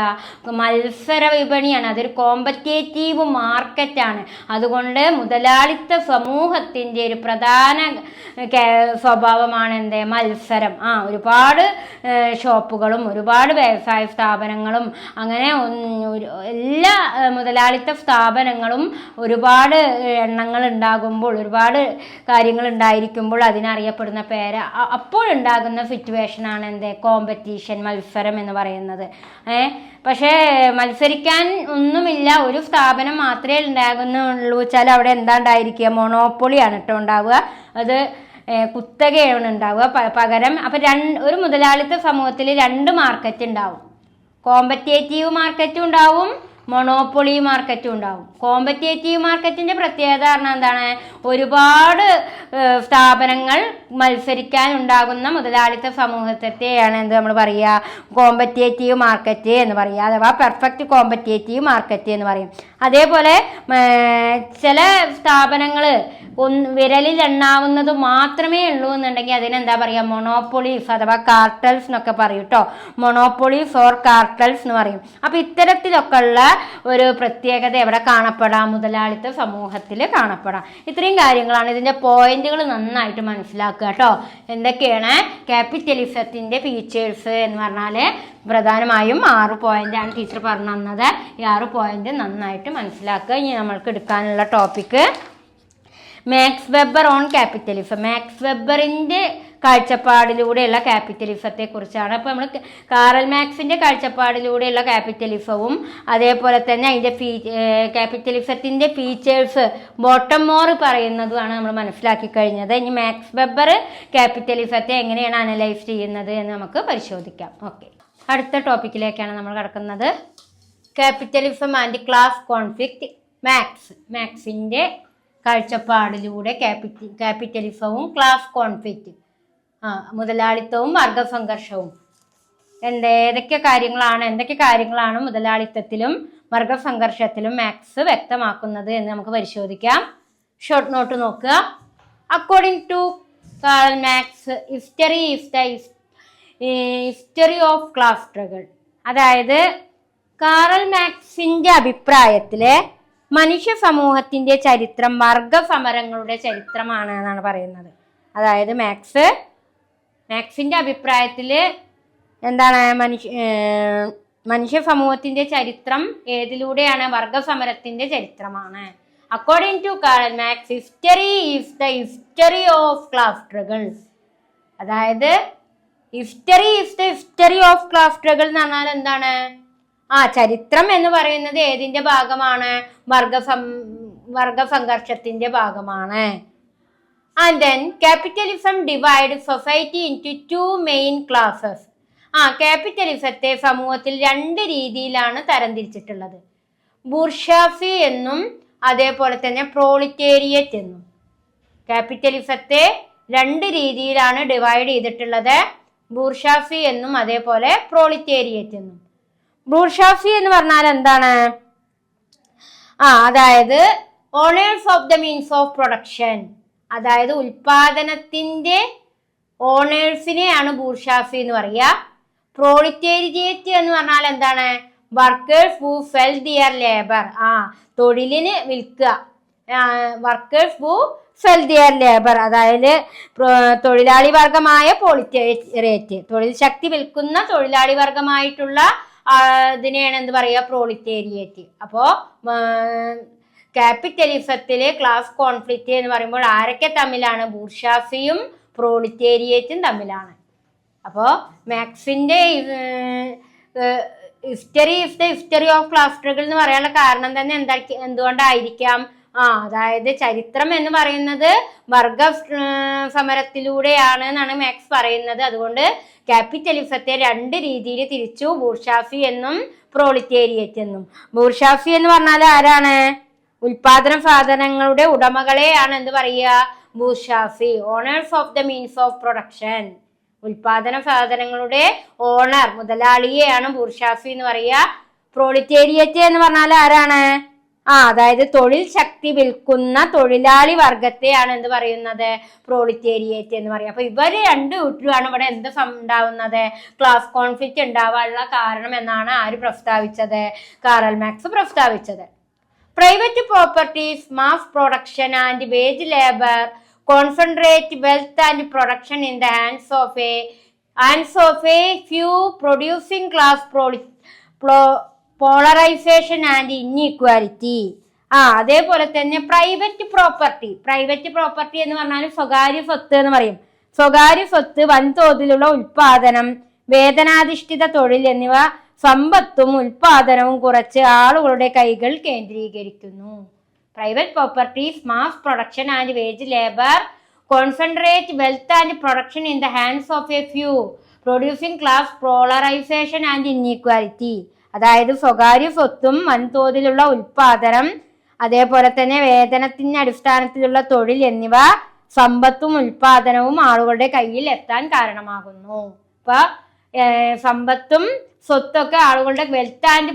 മത്സര വിപണിയാണ്, അതൊരു കോമ്പറ്റേറ്റീവ് മാർക്കറ്റാണ്. അതുകൊണ്ട് മുതലാളിത്ത സമൂഹത്തിൻ്റെ ഒരു പ്രധാന സ്വഭാവമാണ് എന്ത്? മത്സരം. ഒരുപാട് ഷോപ്പുകളും ഒരുപാട് വ്യവസായ സ്ഥാപനങ്ങളും അങ്ങനെ എല്ലാ മുതലാളിത്ത സ്ഥാപനങ്ങളും ഒരുപാട് എണ്ണങ്ങൾ ഉണ്ടാകുമ്പോൾ, ഒരുപാട് കാര്യങ്ങൾ ഉണ്ടായിരിക്കുമ്പോൾ അതിനറിയപ്പെടുന്ന പേര് അപ്പോഴുണ്ടാകുന്ന സിറ്റുവേഷനാണ് എന്ത്? കോമ്പറ്റീഷൻ, മത്സരം എന്ന് പറയുന്നത്. പക്ഷേ മത്സരിക്കാൻ ഒന്നുമില്ല, ഒരു സ്ഥാപനം മാത്രമേ ഉണ്ടാകുന്നുള്ളൂ വെച്ചാൽ അവിടെ എന്താ ഉണ്ടായിരിക്കുക? മൊണോപ്പൊളിയാണ് കേട്ടോ ഉണ്ടാവുക, അത് കുത്തകയാണ് ഉണ്ടാവുക. പകരം അപ്പം ഒരു മുതലാളിത്ത സമൂഹത്തിൽ രണ്ട് മാർക്കറ്റ് ഉണ്ടാവും. കോമ്പറ്റേറ്റീവ് മാർക്കറ്റും ഉണ്ടാവും, മൊണോപ്പൊളി മാർക്കറ്റും ഉണ്ടാവും. കോമ്പറ്റേറ്റീവ് മാർക്കറ്റിൻ്റെ പ്രത്യേകത പറഞ്ഞാൽ എന്താണ്? ഒരുപാട് സ്ഥാപനങ്ങൾ മത്സരിക്കാൻ ഉണ്ടാകുന്ന മുതലാളിത്ത സമൂഹത്തെയാണ് എന്ത് നമ്മൾ പറയുക? കോമ്പറ്റേറ്റീവ് മാർക്കറ്റ് എന്ന് പറയുക, അഥവാ പെർഫെക്റ്റ് കോമ്പറ്റേറ്റീവ് മാർക്കറ്റ് എന്ന് പറയും. അതേപോലെ ചില സ്ഥാപനങ്ങൾ വിരലിൽ എണ്ണാവുന്നത് മാത്രമേ ഉള്ളൂ എന്നുണ്ടെങ്കിൽ അതിനെന്താ പറയുക? മൊണോപ്പൊളീസ് അഥവാ കാർട്ടൽസ് എന്നൊക്കെ പറയും കേട്ടോ. മൊണോപ്പൊളീസ് ഓർ കാർട്ടൽസ് എന്ന് പറയും. അപ്പം ഇത്തരത്തിലൊക്കെ ഉള്ള ഒരു പ്രത്യേകത എവിടെ കാണപ്പെടാം? മുതലാളിത്ത സമൂഹത്തിൽ കാണപ്പെടാം. ഇത്രയും കാര്യങ്ങളാണ്. ഇതിൻ്റെ പോയിന്റുകൾ നന്നായിട്ട് മനസ്സിലാക്കുക കേട്ടോ. എന്തൊക്കെയാണ് ക്യാപിറ്റലിസത്തിൻ്റെ ഫീച്ചേഴ്സ് എന്ന് പറഞ്ഞാൽ? പ്രധാനമായും 6 പോയിന്റാണ് ടീച്ചർ പറഞ്ഞു തന്നത്. ഈ 6 പോയിന്റ് നന്നായിട്ട് മനസ്സിലാക്കുക. ഇനി നമ്മൾക്ക് എടുക്കാനുള്ള topic Max Weber on capitalism. Max വെബറിൻ്റെ കാഴ്ചപ്പാടിലൂടെയുള്ള ക്യാപിറ്റലിസത്തെ കുറിച്ചാണ്. അപ്പോൾ നമ്മൾ കാറൽ മാക്സിൻ്റെ കാഴ്ചപ്പാടിലൂടെയുള്ള ക്യാപിറ്റലിസവും അതേപോലെ തന്നെ അതിൻ്റെ ക്യാപിറ്റലിസത്തിൻ്റെ ഫീച്ചേഴ്സ് ബോട്ടം മോർ പറയുന്നതുമാണ് നമ്മൾ മനസ്സിലാക്കി കഴിഞ്ഞത്. ഇനി മാക്സ് വെബർ ക്യാപിറ്റലിസത്തെ എങ്ങനെയാണ് അനലൈസ് ചെയ്യുന്നത് എന്ന് നമുക്ക് പരിശോധിക്കാം. ഓക്കെ. അടുത്ത ടോപ്പിക്കിലേക്കാണ് നമ്മൾ കിടക്കുന്നത്. Capitalism and class conflict. മാക്സിൻ്റെ കാഴ്ചപ്പാടിലൂടെ ക്യാപിറ്റലിസവും ക്ലാസ് കോൺഫ്ലിക്റ്റ്, മുതലാളിത്തവും വർഗസംഘർഷവും എന്തൊക്കെ കാര്യങ്ങളാണ് മുതലാളിത്തത്തിലും വർഗസംഘർഷത്തിലും മാക്സ് വ്യക്തമാക്കുന്നത് എന്ന് നമുക്ക് പരിശോധിക്കാം. ഷോർട്ട് നോട്ട് നോക്കുക. According to Karl Marx, history is the history of class struggle. അതായത് കാറൽ മാക്സിന്റെ അഭിപ്രായത്തില് മനുഷ്യ സമൂഹത്തിന്റെ ചരിത്രം വർഗസമരങ്ങളുടെ ചരിത്രമാണ് എന്നാണ് പറയുന്നത്. അതായത് മാക്സിന്റെ അഭിപ്രായത്തില് എന്താണ്, മനുഷ്യ സമൂഹത്തിന്റെ ചരിത്രം ഏതിലൂടെയാണ്? വർഗസമരത്തിന്റെ ചരിത്രമാണ്. According to Karl Marx, history is the history of class struggle. അതായത് history is the history of class struggle എന്ന് പറഞ്ഞാൽ എന്താണ്? ചരിത്രം എന്ന് പറയുന്നത് ഏതിന്റെ ഭാഗമാണ്? വർഗസംഘർഷത്തിന്റെ ഭാഗമാണ്. And then capitalism divide society into 2 main classes. ക്യാപിറ്റലിസത്തെ സമൂഹത്തിൽ 2 രീതിയിലാണ് തരംതിരിച്ചിട്ടുള്ളത്. ബൂർഷ്വാസി എന്നും അതേപോലെ തന്നെ പ്രോളിറ്റേറിയറ്റ് എന്നും. ക്യാപിറ്റലിസത്തെ 2 രീതിയിലാണ് ഡിവൈഡ് ചെയ്തിട്ടുള്ളത്. ബൂർഷ്വാസി എന്നും അതേപോലെ പ്രോളിറ്റേറിയറ്റ് എന്നും. ബൂർഷ്വാസി എന്ന് പറഞ്ഞാൽ എന്താണ്? അതായത് owners of the means of production. അതായത് ഉൽപാദനത്തിന്റെ ഓണേഴ്സിനെയാണ് ബൂർഷ്വാസി എന്ന് പറയുക. പ്രോളിറ്റേറിയറ്റ് എന്ന് പറഞ്ഞാൽ എന്താണ്? Workers who sell their labour. തൊഴിലിന് വിൽക്കുക. Workers who sell their labour, അതായത് തൊഴിലാളി വർഗമായ പ്രോളിറ്റേറിയറ്റ്, തൊഴിൽ ശക്തി വിൽക്കുന്ന തൊഴിലാളി വർഗമായിട്ടുള്ള ഇതിനെയാണ് എന്ത് പറയുക? പ്രോളിറ്റേറിയറ്റ്. അപ്പോ ക്യാപിറ്റലിസത്തിലെ ക്ലാസ് കോൺഫ്ലിക്റ്റ് എന്ന് പറയുമ്പോൾ ആരൊക്കെ തമ്മിലാണ്? ബൂർഷ്വാസിയും പ്രോളിറ്റേറിയറ്റും തമ്മിലാണ്. അപ്പോൾ മാക്സിന്റെ history is the history of class struggle എന്ന് പറയാനുള്ള കാരണം തന്നെ എന്തുകൊണ്ടായിരിക്കാം? അതായത് ചരിത്രം എന്ന് പറയുന്നത് വർഗ സമരത്തിലൂടെയാണ് എന്നാണ് മാക്സ് പറയുന്നത്. അതുകൊണ്ട് ക്യാപിറ്റലിസത്തെ 2 രീതിയിൽ തിരിച്ചു, ബൂർഷ്വാസി എന്നും പ്രോളിറ്റേറിയറ്റ് എന്നും. ബൂർഷ്വാസി എന്ന് പറഞ്ഞാൽ ആരാണ്? ഉൽപാദന സാധനങ്ങളുടെ ഉടമകളെയാണ് എന്ത് പറയുക? Bourgeoisie. Owners of the means of production. ഉൽപാദന സാധനങ്ങളുടെ ഓണർ, മുതലാളിയെയാണ് ബൂർഷ്വാസി എന്ന് പറയുക. പ്രോളിറ്റേറിയറ്റ് എന്ന് പറഞ്ഞാൽ ആരാണ്? അതായത് തൊഴിൽ ശക്തി വിൽക്കുന്ന തൊഴിലാളി വർഗത്തെയാണ് എന്ത് പറയുന്നത്? പ്രോളിറ്റേറിയറ്റ് എന്ന് പറയുക. അപ്പൊ ഇവര് 2 കൂട്ടരുമാണ് ഇവിടെ എന്ത് ഉണ്ടാവുന്നത്? ക്ലാസ് കോൺഫ്ലിക്റ്റ് ഉണ്ടാവാനുള്ള കാരണം എന്നാണ് ആര് പ്രസ്താവിച്ചത്? കാറൽ മാക്സ് പ്രസ്താവിച്ചത്. Private properties, mass production and wage labour concentrate wealth and production in the hands of a few producing class. Polarization and inequality. അതേപോലെ തന്നെ പ്രൈവറ്റ് പ്രോപ്പർട്ടി എന്ന് പറഞ്ഞാൽ സ്വകാര്യ സ്വത്ത് എന്ന് പറയും. സ്വകാര്യ സ്വത്ത്, വൻതോതിലുള്ള ഉൽപാദനം, വേതനാധിഷ്ഠിത തൊഴിൽ എന്നിവ സമ്പത്തും ഉൽപാദനവും കുറച്ച് ആളുകളുടെ കൈകൾ കേന്ദ്രീകരിക്കുന്നു. Private properties, mass production and wage labor concentrate wealth and production in the hands of a few, producing class polarization and inequality. അതായത് സ്വകാര്യ സ്വത്തും വൻതോതിലുള്ള ഉൽപാദനം, അതേപോലെ തന്നെ വേതനത്തിന്റെ അടിസ്ഥാനത്തിലുള്ള തൊഴിൽ എന്നിവ സമ്പത്തും ഉൽപാദനവും ആളുകളുടെ കയ്യിൽ എത്താൻ കാരണമാകുന്നു. അപ്പൊ സമ്പത്തും സ്വത്തൊക്കെ ആളുകളുടെ വെൽത്ത് ആൻഡ്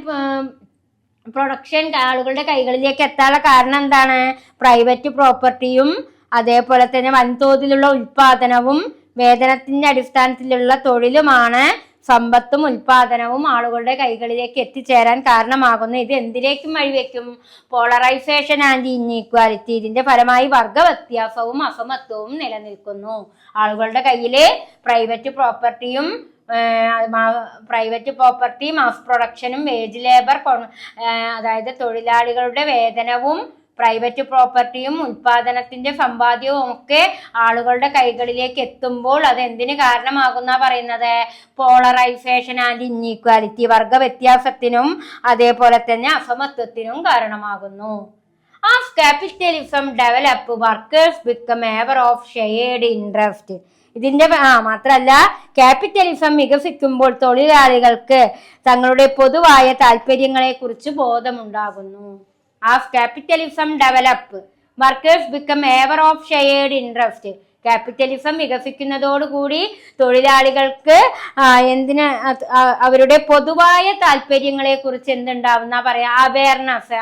പ്രൊഡക്ഷൻ ആളുകളുടെ കൈകളിലേക്ക് എത്താനുള്ള കാരണം എന്താണ്? പ്രൈവറ്റ് പ്രോപ്പർട്ടിയും അതേപോലെ തന്നെ വൻതോതിലുള്ള ഉൽപാദനവും വേതനത്തിന്റെ അടിസ്ഥാനത്തിലുള്ള തൊഴിലുമാണ് സമ്പത്തും ഉൽപാദനവും ആളുകളുടെ കൈകളിലേക്ക് എത്തിച്ചേരാൻ കാരണമാകുന്നു. ഇത് എന്തിലേക്കും വഴിവെക്കും? Polarisation and inequality. ഇതിന്റെ ഫലമായി വർഗ വ്യത്യാസവും അസമത്വവും നിലനിൽക്കുന്നു. ആളുകളുടെ കയ്യില് പ്രൈവറ്റ് പ്രോപ്പർട്ടി, മാസ് പ്രൊഡക്ഷനും വേജ് ലേബർ, അതായത് തൊഴിലാളികളുടെ വേതനവും പ്രൈവറ്റ് പ്രോപ്പർട്ടിയും ഉൽപാദനത്തിന്റെ സമ്പാദ്യവും ഒക്കെ ആളുകളുടെ കൈകളിലേക്ക് എത്തുമ്പോൾ അത് എന്തിന് കാരണമാകുന്ന പറയുന്നത്? പോളറൈസേഷൻ ആൻഡ് ഇൻഈക്വാലിറ്റി, വർഗ വ്യത്യാസത്തിനും അതേപോലെ തന്നെ അസമത്വത്തിനും കാരണമാകുന്നു. As capitalism developed, workers become aware of shared interest ഇതിന്റെ മാത്രമല്ല ക്യാപിറ്റലിസം വികസിക്കുമ്പോൾ തൊഴിലാളികൾക്ക് തങ്ങളുടെ പൊതുവായ താല്പര്യങ്ങളെ കുറിച്ച് ബോധമുണ്ടാകുന്നു. As capitalism develop workers become aware of shared interest. ക്യാപിറ്റലിസം വികസിക്കുന്നതോടുകൂടി തൊഴിലാളികൾക്ക് അവരുടെ പൊതുവായ താല്പര്യങ്ങളെ കുറിച്ച് എന്തുണ്ടാവുന്ന പറയാ അവയർനെസ്,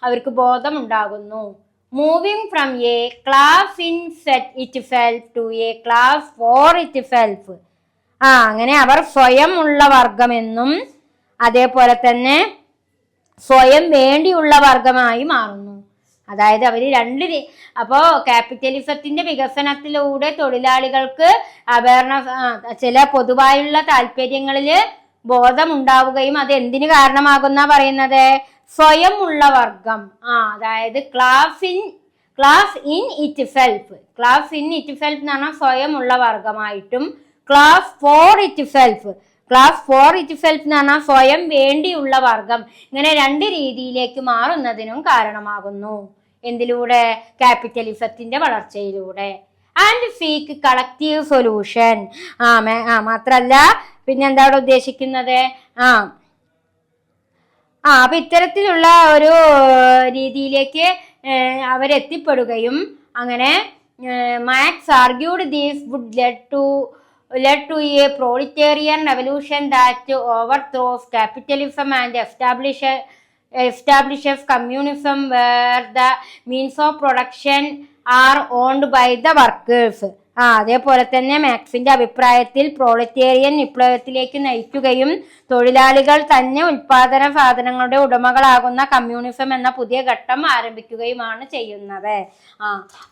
അവർക്ക് ബോധമുണ്ടാകുന്നു. Moving from a class in itself to a class for itself. അങ്ങനെ അവർ സ്വയം ഉള്ള വർഗമെന്നും അതേപോലെ തന്നെ സ്വയം വേണ്ടിയുള്ള വർഗമായി മാറുന്നു. അതായത് അവര് അപ്പോ ക്യാപിറ്റലിസത്തിന്റെ വികസനത്തിലൂടെ തൊഴിലാളികൾക്ക് ചില പൊതുവായുള്ള താല്പര്യങ്ങളില് ബോധമുണ്ടാവുകയും അത് എന്തിനു കാരണമാകുന്ന പറയുന്നത് സ്വയം ഉള്ള വർഗം. അതായത് ക്ലാസ് ഇൻ ഇറ്റ് സെൽഫ് എന്ന് പറഞ്ഞാൽ സ്വയം ഉള്ള വർഗമായിട്ടും ക്ലാസ് ഫോർ ഇറ്റ് സെൽഫ് എന്ന് പറഞ്ഞാൽ സ്വയം വേണ്ടിയുള്ള വർഗം, ഇങ്ങനെ രണ്ട് രീതിയിലേക്ക് മാറുന്നതിനും കാരണമാകുന്നു. എന്തിലൂടെ? ക്യാപിറ്റലിസത്തിന്റെ വളർച്ചയിലൂടെ. And seek collective solution. മാത്രല്ല പിന്നെ എന്താ അവിടെ ഉദ്ദേശിക്കുന്നത്? അപ്പൊ ഇത്തരത്തിലുള്ള ഒരു രീതിയിലേക്ക് അവരെത്തിപ്പെടുകയും അങ്ങനെ Marx argued these would led to a proletarian revolution that overthrows capitalism and establishes communism where the means of production are owned by the workers. അതേപോലെ തന്നെ മാക്സിന്റെ അഭിപ്രായത്തിൽ പ്രോളറ്റേറിയൻ വിപ്ലവത്തിലേക്ക് നയിക്കുകയും തൊഴിലാളികൾ തന്നെ ഉൽപാദന സാധനങ്ങളുടെ ഉടമകളാകുന്ന കമ്മ്യൂണിസം എന്ന പുതിയ ഘട്ടം ആരംഭിക്കുകയുമാണ് ചെയ്യുന്നത്.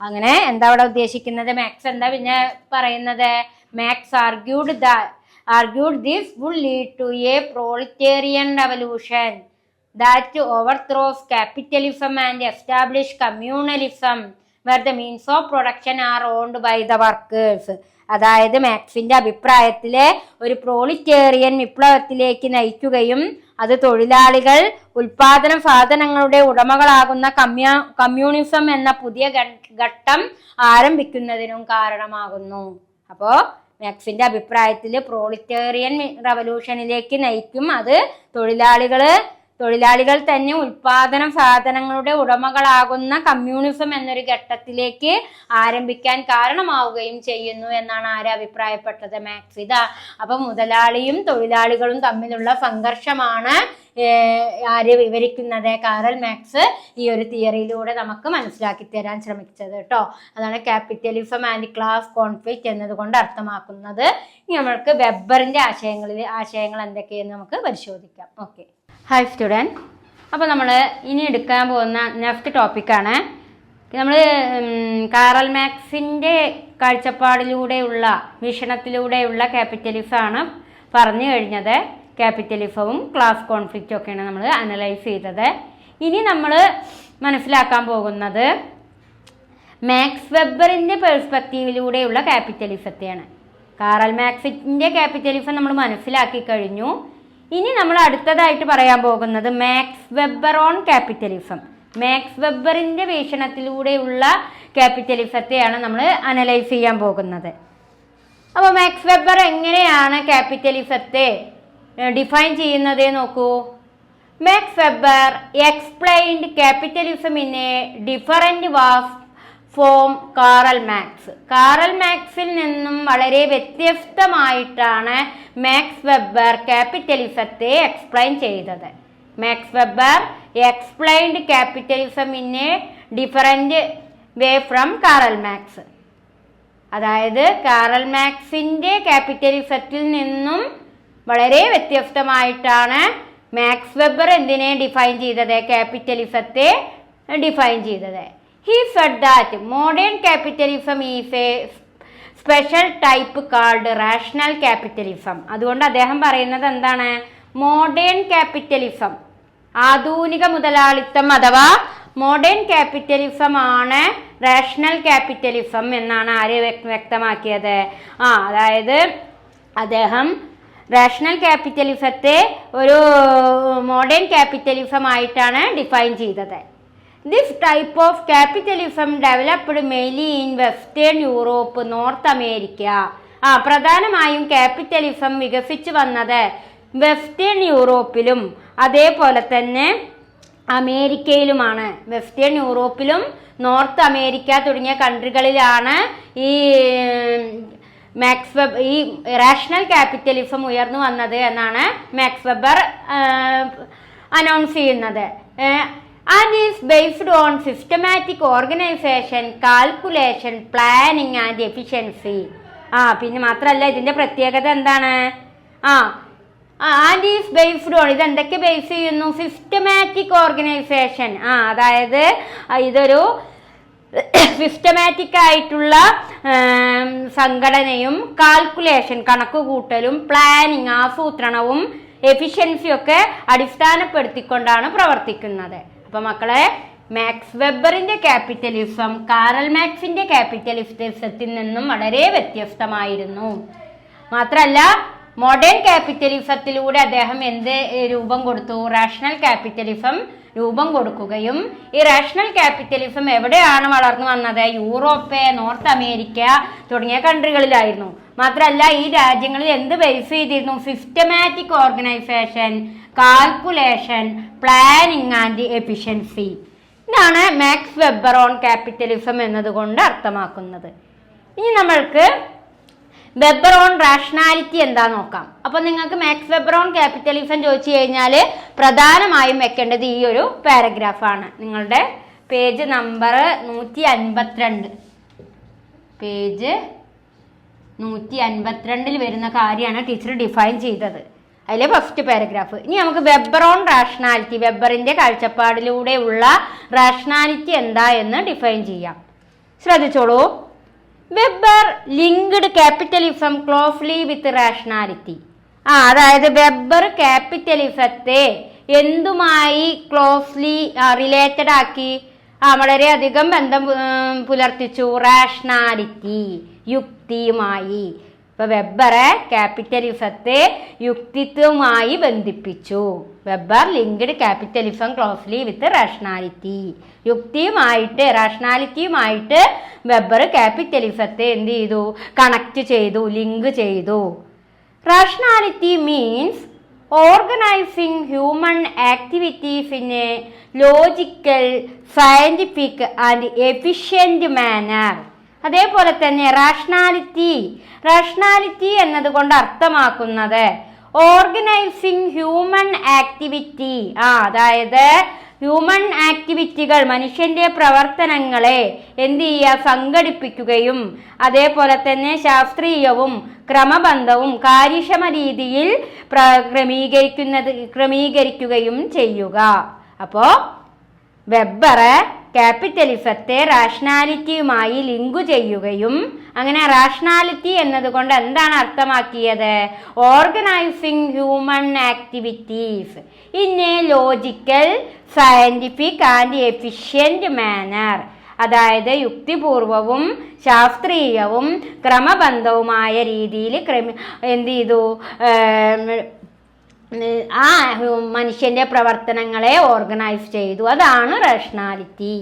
അങ്ങനെ എന്താ അവിടെ ഉദ്ദേശിക്കുന്നത്? മാക്സ് എന്താ പിന്നെ പറയുന്നത്? Marx argued this would lead to a proletarian revolution that overthrows capitalism and establish communalism where the means of production are owned by the workers. അതായത് മാക്സിന്റെ അഭിപ്രായത്തിലെ ഒരു പ്രോളിറ്റേറിയൻ വിപ്ലവത്തിലേക്ക് നയിക്കുകയും അത് തൊഴിലാളികൾ ഉൽപാദന സാധനങ്ങളുടെ ഉടമകളാകുന്ന കമ്മ്യൂണിസം എന്ന പുതിയ ഘട്ടം ആരംഭിക്കുന്നതിനും കാരണമാകുന്നു. അപ്പോ മാക്സിന്റെ അഭിപ്രായത്തിൽ പ്രോളിറ്റേറിയൻ റവല്യൂഷനിലേക്ക് നയിക്കും. അത് തൊഴിലാളികൾ തന്നെ ഉൽപാദന സാധനങ്ങളുടെ ഉടമകളാകുന്ന കമ്മ്യൂണിസം എന്നൊരു ഘട്ടത്തിലേക്ക് ആരംഭിക്കാൻ കാരണമാവുകയും ചെയ്യുന്നു എന്നാണ് ആര് അഭിപ്രായപ്പെട്ടത്? മാക്സ്. അപ്പൊ മുതലാളിയും തൊഴിലാളികളും തമ്മിലുള്ള സംഘർഷമാണ് ആര് വിവരിക്കുന്നത്? കാറൽ മാക്സ് ഈ ഒരു തിയറിയിലൂടെ നമുക്ക് മനസ്സിലാക്കി തരാൻ ശ്രമിച്ചത് കേട്ടോ. അതാണ് ക്യാപിറ്റലിസം ആൻഡ് ക്ലാസ് കോൺഫ്ലിക്റ്റ് എന്നതുകൊണ്ട് അർത്ഥമാക്കുന്നത്. ഇനി നമ്മൾക്ക് വെബറിന്റെ ആശയങ്ങൾ എന്തൊക്കെയെന്ന് നമുക്ക് പരിശോധിക്കാം. Okay, hi student. അപ്പോൾ നമ്മൾ ഇനി എടുക്കാൻ പോകുന്ന നെക്സ്റ്റ് ടോപ്പിക്കാണ് നമ്മൾ കാറൽ മാക്സിൻ്റെ കാഴ്ചപ്പാടിലൂടെയുള്ള വീക്ഷണത്തിലൂടെയുള്ള ക്യാപിറ്റലിസമാണ് പറഞ്ഞു കഴിഞ്ഞത്. ക്യാപിറ്റലിസവും ക്ലാസ് കോൺഫ്ലിക്റ്റും ഒക്കെയാണ് നമ്മൾ അനലൈസ് ചെയ്തത്. ഇനി നമ്മൾ മനസ്സിലാക്കാൻ പോകുന്നത് മാക്സ് വെബറിൻ്റെ പെർസ്പെക്റ്റീവിലൂടെയുള്ള ക്യാപിറ്റലിസത്തെയാണ്. കാറൽ മാക്സിൻ്റെ ക്യാപിറ്റലിസം നമ്മൾ മനസ്സിലാക്കി കഴിഞ്ഞു. ഇനി നമ്മൾ അടുത്തതായിട്ട് പറയാൻ പോകുന്നത് Max Weber on capitalism. Max വെബറിൻ്റെ വീക്ഷണത്തിലൂടെയുള്ള ക്യാപിറ്റലിസത്തെയാണ് നമ്മൾ അനലൈസ് ചെയ്യാൻ പോകുന്നത്. അപ്പോൾ മാക്സ് വെബർ എങ്ങനെയാണ് ക്യാപിറ്റലിസത്തെ ഡിഫൈൻ ചെയ്യുന്നത് നോക്കൂ. Max Weber explained capitalism in a different vast from Karl മാക്സിൽ നിന്നും വളരെ വ്യത്യസ്തമായിട്ടാണ് മാക്സ് വെബർ ക്യാപിറ്റലിസത്തെ എക്സ്പ്ലെയിൻ ചെയ്തത്. Max Weber explained capitalism in a different way from Karl Marx. അതായത് കാറൽ മാക്സിൻ്റെ ക്യാപിറ്റലിസത്തിൽ നിന്നും വളരെ വ്യത്യസ്തമായിട്ടാണ് മാക്സ് വെബർ എന്തിനെ ഡിഫൈൻ ചെയ്തത്? ക്യാപിറ്റലിസത്തെ ഡിഫൈൻ ചെയ്തത്. He said that modern capitalism is a special type called rational capitalism. അതുകൊണ്ട് അദ്ദേഹം പറയുന്നത് എന്താണ്? മോഡേൺ ക്യാപിറ്റലിസം, ആധുനിക മുതലാളിത്തം അഥവാ മോഡേൺ ക്യാപിറ്റലിസം ആണ് റാഷണൽ ക്യാപിറ്റലിസം എന്നാണ് ആര് വ്യക്തമാക്കിയത്? അതായത് അദ്ദേഹം റാഷണൽ ക്യാപിറ്റലിസത്തെ ഒരു മോഡേൺ ക്യാപിറ്റലിസം ആയിട്ടാണ് ഡിഫൈൻ ചെയ്തത്. This type of capitalism developed mainly in western Europe, north America. പ്രധാനമായും ക്യാപിറ്റലിസം വികസിച്ചു വന്നത് വെസ്റ്റേൺ യൂറോപ്പിലും അതേപോലെ തന്നെ അമേരിക്കയിലുമാണ്. വെസ്റ്റേൺ യൂറോപ്പിലും നോർത്ത് അമേരിക്ക തുടങ്ങിയ കൺട്രികളിലാണ് ഈ മാക്സ് വെബർ ഈ റാഷണൽ ക്യാപിറ്റലിസം ഉയർന്നു വന്നത് എന്നാണ് മാക്സ് വെബർ അനൗൺസ് ചെയ്യുന്നത്. And is based on systematic organisation, calculation, planning and efficiency. പിന്നെ മാത്രമല്ല ഇതിന്റെ പ്രത്യേകത എന്താണ്? ആൻഡ് ഈസ് ബേസ്ഡ് ഓൺ, ഇത് എന്തൊക്കെ ബേസ് ചെയ്യുന്നു? Systematic organisation. അതായത് ഇതൊരു സിസ്റ്റമാറ്റിക് ആയിട്ടുള്ള സംഘടനയും കാൽക്കുലേഷൻ കണക്കുകൂട്ടലും പ്ലാനിങ് ആസൂത്രണവും എഫിഷ്യൻസിയും ഒക്കെ അടിസ്ഥാനപ്പെടുത്തിക്കൊണ്ടാണ് പ്രവർത്തിക്കുന്നത്. അപ്പൊ മക്കളെ, മാക്സ് വെബറിന്റെ ക്യാപിറ്റലിസം കാറൽ മാക്സിന്റെ ക്യാപിറ്റലിസത്തിൽ നിന്നും വളരെ വ്യത്യസ്തമായിരുന്നു. മാത്രമല്ല മോഡേൺ ക്യാപിറ്റലിസത്തിലൂടെ അദ്ദേഹം എന്ത് രൂപം കൊടുത്തു? റാഷണൽ ക്യാപിറ്റലിസം രൂപം കൊടുക്കുകയും ഈ റാഷണൽ ക്യാപിറ്റലിസം എവിടെയാണ് വളർന്നു വന്നത്? യൂറോപ്പ്, നോർത്ത് അമേരിക്ക തുടങ്ങിയ കൺട്രികളിലായിരുന്നു. മാത്രമല്ല ഈ രാജ്യങ്ങളിൽ എന്ത് ബേസ് ചെയ്തിരുന്നു? Systematic organisation, calculation, planning and efficiency. ഇതാണ് മാക്സ് വെബർ ഓൺ ക്യാപിറ്റലിസം എന്നതുകൊണ്ട് അർത്ഥമാക്കുന്നത്. ഇനി നമ്മൾക്ക് വെബർ ഓൺ റാഷണാലിറ്റി എന്താ നോക്കാം. അപ്പൊ നിങ്ങൾക്ക് മാക്സ് വെബർ ഓൺ ക്യാപിറ്റലിസം ചോദിച്ചു കഴിഞ്ഞാൽ പ്രധാനമായും വെക്കേണ്ടത് ഈ ഒരു പാരഗ്രാഫാണ്. നിങ്ങളുടെ പേജ് നമ്പർ 152, പേജ് 152 വരുന്ന കാര്യമാണ് ടീച്ചർ ഡിഫൈൻ ചെയ്തത്. അതിലെ ഫസ്റ്റ് പാരഗ്രാഫ്. ഇനി നമുക്ക് വെബർ ഓൺ റാഷണാലിറ്റി, വെബറിന്റെ കാഴ്ചപ്പാടിലൂടെയുള്ള റാഷണാലിറ്റി എന്താ എന്ന് ഡിഫൈൻ ചെയ്യാം. ശ്രദ്ധിച്ചോളൂ. Weber linked capitalism closely with rationality. അതായത് വെബർ ക്യാപിറ്റലിസത്തെ എന്തുമായി ക്ലോസ്ലി റിലേറ്റഡ് ആക്കി? വളരെയധികം ബന്ധം പുലർത്തിച്ചു. റാഷണാലിറ്റി, യുക്തിയുമായി. ഇപ്പൊ വെബറെ ക്യാപിറ്റലിസത്തെ യുക്തിത്വവുമായി ബന്ധിപ്പിച്ചു. Weber linked capitalism closely with rationality. യുക്തിയുമായിട്ട്, റാഷണാലിറ്റിയുമായിട്ട് വെബർ ക്യാപിറ്റലിസത്തെ എന്ത് ചെയ്തു? കണക്ട് ചെയ്തു, ലിങ്ക് ചെയ്തു. Rationality means organising human activities in a logical, scientific and efficient manner. അതേപോലെ തന്നെ റാഷണാലിറ്റി എന്നതുകൊണ്ട് അർത്ഥമാക്കുന്നത് ഓർഗനൈസിങ് ഹ്യൂമൻ ആക്ടിവിറ്റി. അതായത് ഹ്യൂമൻ ആക്ടിവിറ്റികൾ, മനുഷ്യന്റെ പ്രവർത്തനങ്ങളെ എന്ത് ചെയ്യുക? സംഘടിപ്പിക്കുകയും അതേപോലെ തന്നെ ശാസ്ത്രീയവും ക്രമബന്ധവും കാര്യക്ഷമ രീതിയിൽ ക്രമീകരിക്കുകയും ചെയ്യുക. അപ്പോ വെബർ ക്യാപിറ്റലിസത്തെ റാഷണാലിറ്റിയുമായി ലിങ്കു ചെയ്യുകയും അങ്ങനെ റാഷണാലിറ്റി എന്നതുകൊണ്ട് എന്താണ് അർത്ഥമാക്കിയത്? Organising human activities in a logical, scientific and efficient manner. അതായത് യുക്തിപൂർവവും ശാസ്ത്രീയവും ക്രമബന്ധവുമായ രീതിയിൽ എന്ത് ചെയ്തു? മനുഷ്യന്റെ പ്രവർത്തനങ്ങളെ ഓർഗനൈസ് ചെയ്തു. അതാണ് rationality.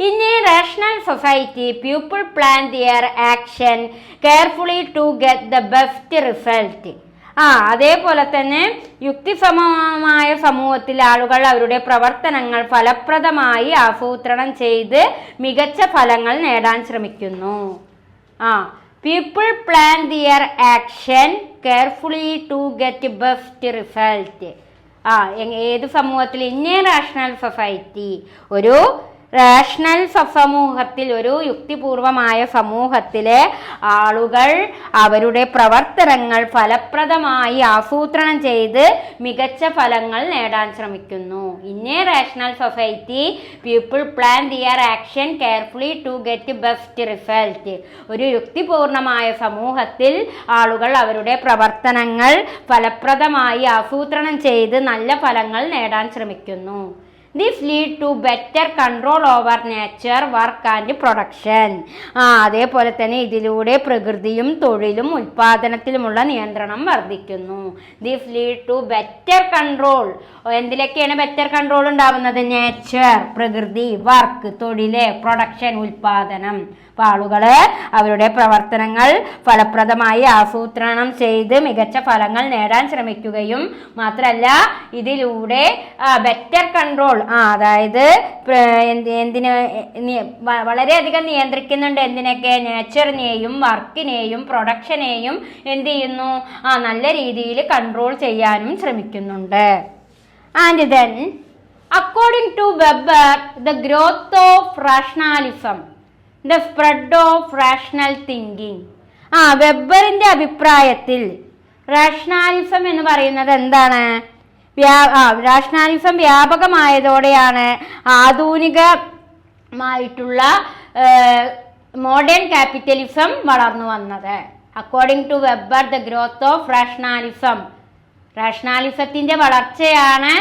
In a rational society people plan their action carefully to get the best result. അതേപോലെ തന്നെ യുക്തിസമമായ സമൂഹത്തിൽ ആളുകൾ അവരുടെ പ്രവർത്തനങ്ങൾ ഫലപ്രദമായി ആസൂത്രണം ചെയ്ത് മികച്ച ഫലങ്ങൾ നേടാൻ ശ്രമിക്കുന്നു. People plan their action carefully to get best result. ഏത് സമൂഹത്തിൽ? ഇൻ എ റാഷണൽ സൊസൈറ്റി, ഒരു റാഷണൽ സമൂഹത്തിൽ, ഒരു യുക്തിപൂർവമായ സമൂഹത്തിലെ ആളുകൾ അവരുടെ പ്രവർത്തനങ്ങൾ ഫലപ്രദമായി ആസൂത്രണം ചെയ്ത് മികച്ച ഫലങ്ങൾ നേടാൻ ശ്രമിക്കുന്നു. In a rational society people plan their action carefully to get best result. ഒരു യുക്തിപൂർണമായ സമൂഹത്തിൽ ആളുകൾ അവരുടെ പ്രവർത്തനങ്ങൾ ഫലപ്രദമായി ആസൂത്രണം ചെയ്ത് നല്ല ഫലങ്ങൾ നേടാൻ ശ്രമിക്കുന്നു. This lead to better control over nature work and production. അതേപോലെ തന്നെ ഇതിലൂടെ പ്രകൃതിയും തൊഴിലും ഉൽപാദനത്തിലുമുള്ള നിയന്ത്രണം വർദ്ധിക്കുന്നു. This lead to better control. എന്തിലൊക്കെയാണ് ബെറ്റർ കൺട്രോൾ ഉണ്ടാവുന്നത്? നേച്ചർ, പ്രകൃതി, വർക്ക്, തൊഴില്, പ്രൊഡക്ഷൻ, ഉൽപാദനം. അപ്പോൾ ആളുകൾ അവരുടെ പ്രവർത്തനങ്ങൾ ഫലപ്രദമായി ആസൂത്രണം ചെയ്ത് മികച്ച ഫലങ്ങൾ നേടാൻ ശ്രമിക്കുകയും മാത്രമല്ല ഇതിലൂടെ ബെറ്റർ കൺട്രോൾ അതായത് എന്തിന് വളരെയധികം നിയന്ത്രിക്കുന്നുണ്ട്. എന്തിനൊക്കെ? നേച്ചറിനെയും വർക്കിനെയും പ്രൊഡക്ഷനെയും എന്ത് ചെയ്യുന്നു? നല്ല രീതിയിൽ കൺട്രോൾ ചെയ്യാനും ശ്രമിക്കുന്നുണ്ട്. And then according to Weber the growth of rationalism, the spread of rational thinking. വെബറിന്റെ അഭിപ്രായത്തിൽ റാഷണാലിസം എന്ന് പറയുന്നത് എന്താണ്? റാഷണാലിസം വ്യാപകമായതോടെയാണ് ആധുനികമായിട്ടുള്ള മോഡേൺ ക്യാപിറ്റലിസം വളർന്നു വന്നത്. According to Weber the growth of rationalism, റാഷണാലിസത്തിന്റെ വളർച്ചയാണ്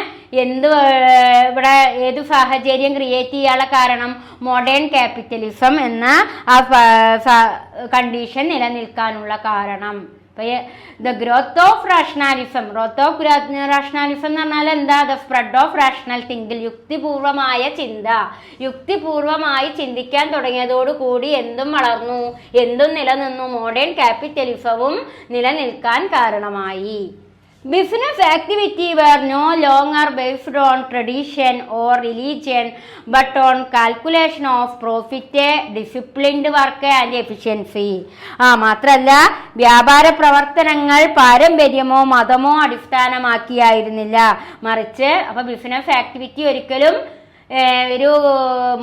ഇവിടെ ഏത് സാഹചര്യം ക്രിയേറ്റ് ചെയ്യാനുള്ള കാരണം? മോഡേൺ ക്യാപിറ്റലിസം എന്ന കണ്ടീഷൻ നിലനിൽക്കാനുള്ള കാരണം. The growth of rationalism, growth of rationalism എന്ന് പറഞ്ഞാൽ എന്താ? The spread of rational thinking, യുക്തിപൂർവമായ ചിന്ത. യുക്തിപൂർവമായി ചിന്തിക്കാൻ തുടങ്ങിയതോടുകൂടി എന്തും വളർന്നു, എന്തും നിലനിന്നു. മോഡേൺ ക്യാപിറ്റലിസവും നിലനിൽക്കാൻ കാരണമായി. Business activity were no longer based on tradition or religion but on calculation of profit, disciplined work and efficiency. മാത്രമല്ല വ്യാപാര പ്രവർത്തനങ്ങൾ പാരമ്പര്യമോ മതമോ അടിസ്ഥാനമാക്കിയായിരുന്നില്ല. മറിച്ച് ബിസിനസ് ആക്ടിവിറ്റി ഒരിക്കലും ഒരു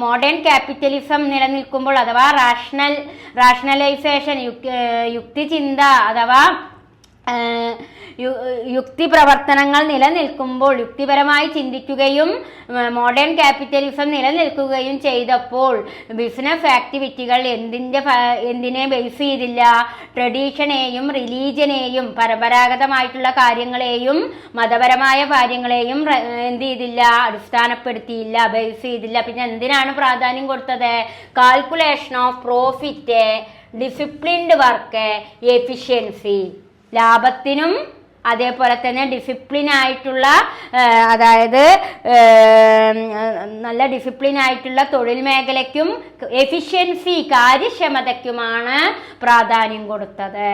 മോഡേൺ ക്യാപിറ്റലിസം നിലനിൽക്കുമ്പോൾ അഥവാ റാഷണലൈസേഷൻ, യുക്തിചിന്ത അഥവാ യുക്തി പ്രവർത്തനങ്ങൾ നിലനിൽക്കുമ്പോൾ, യുക്തിപരമായി ചിന്തിക്കുകയും മോഡേൺ ക്യാപിറ്റലിസം നിലനിൽക്കുകയും ചെയ്തപ്പോൾ ബിസിനസ് ആക്ടിവിറ്റികൾ എന്തിനെ ബേസ് ചെയ്തില്ല? ട്രഡീഷനെയും റിലീജിയനെയും പരമ്പരാഗതമായിട്ടുള്ള കാര്യങ്ങളെയും മതപരമായ കാര്യങ്ങളെയും എന്ത് ചെയ്തില്ല? അടിസ്ഥാനപ്പെടുത്തിയില്ല, ബേസ് ചെയ്തില്ല. പിന്നെ എന്തിനാണ് പ്രാധാന്യം കൊടുത്തത്? Calculation of profit, disciplined work, efficiency. ലാഭത്തിനും അതേപോലെ തന്നെ ഡിസിപ്ലിനായിട്ടുള്ള അതായത് നല്ല ഡിസിപ്ലിനായിട്ടുള്ള തൊഴിൽ മേഖലയ്ക്കും എഫിഷ്യൻസി കാര്യക്ഷമതയ്ക്കുമാണ് പ്രാധാന്യം കൊടുത്തത്.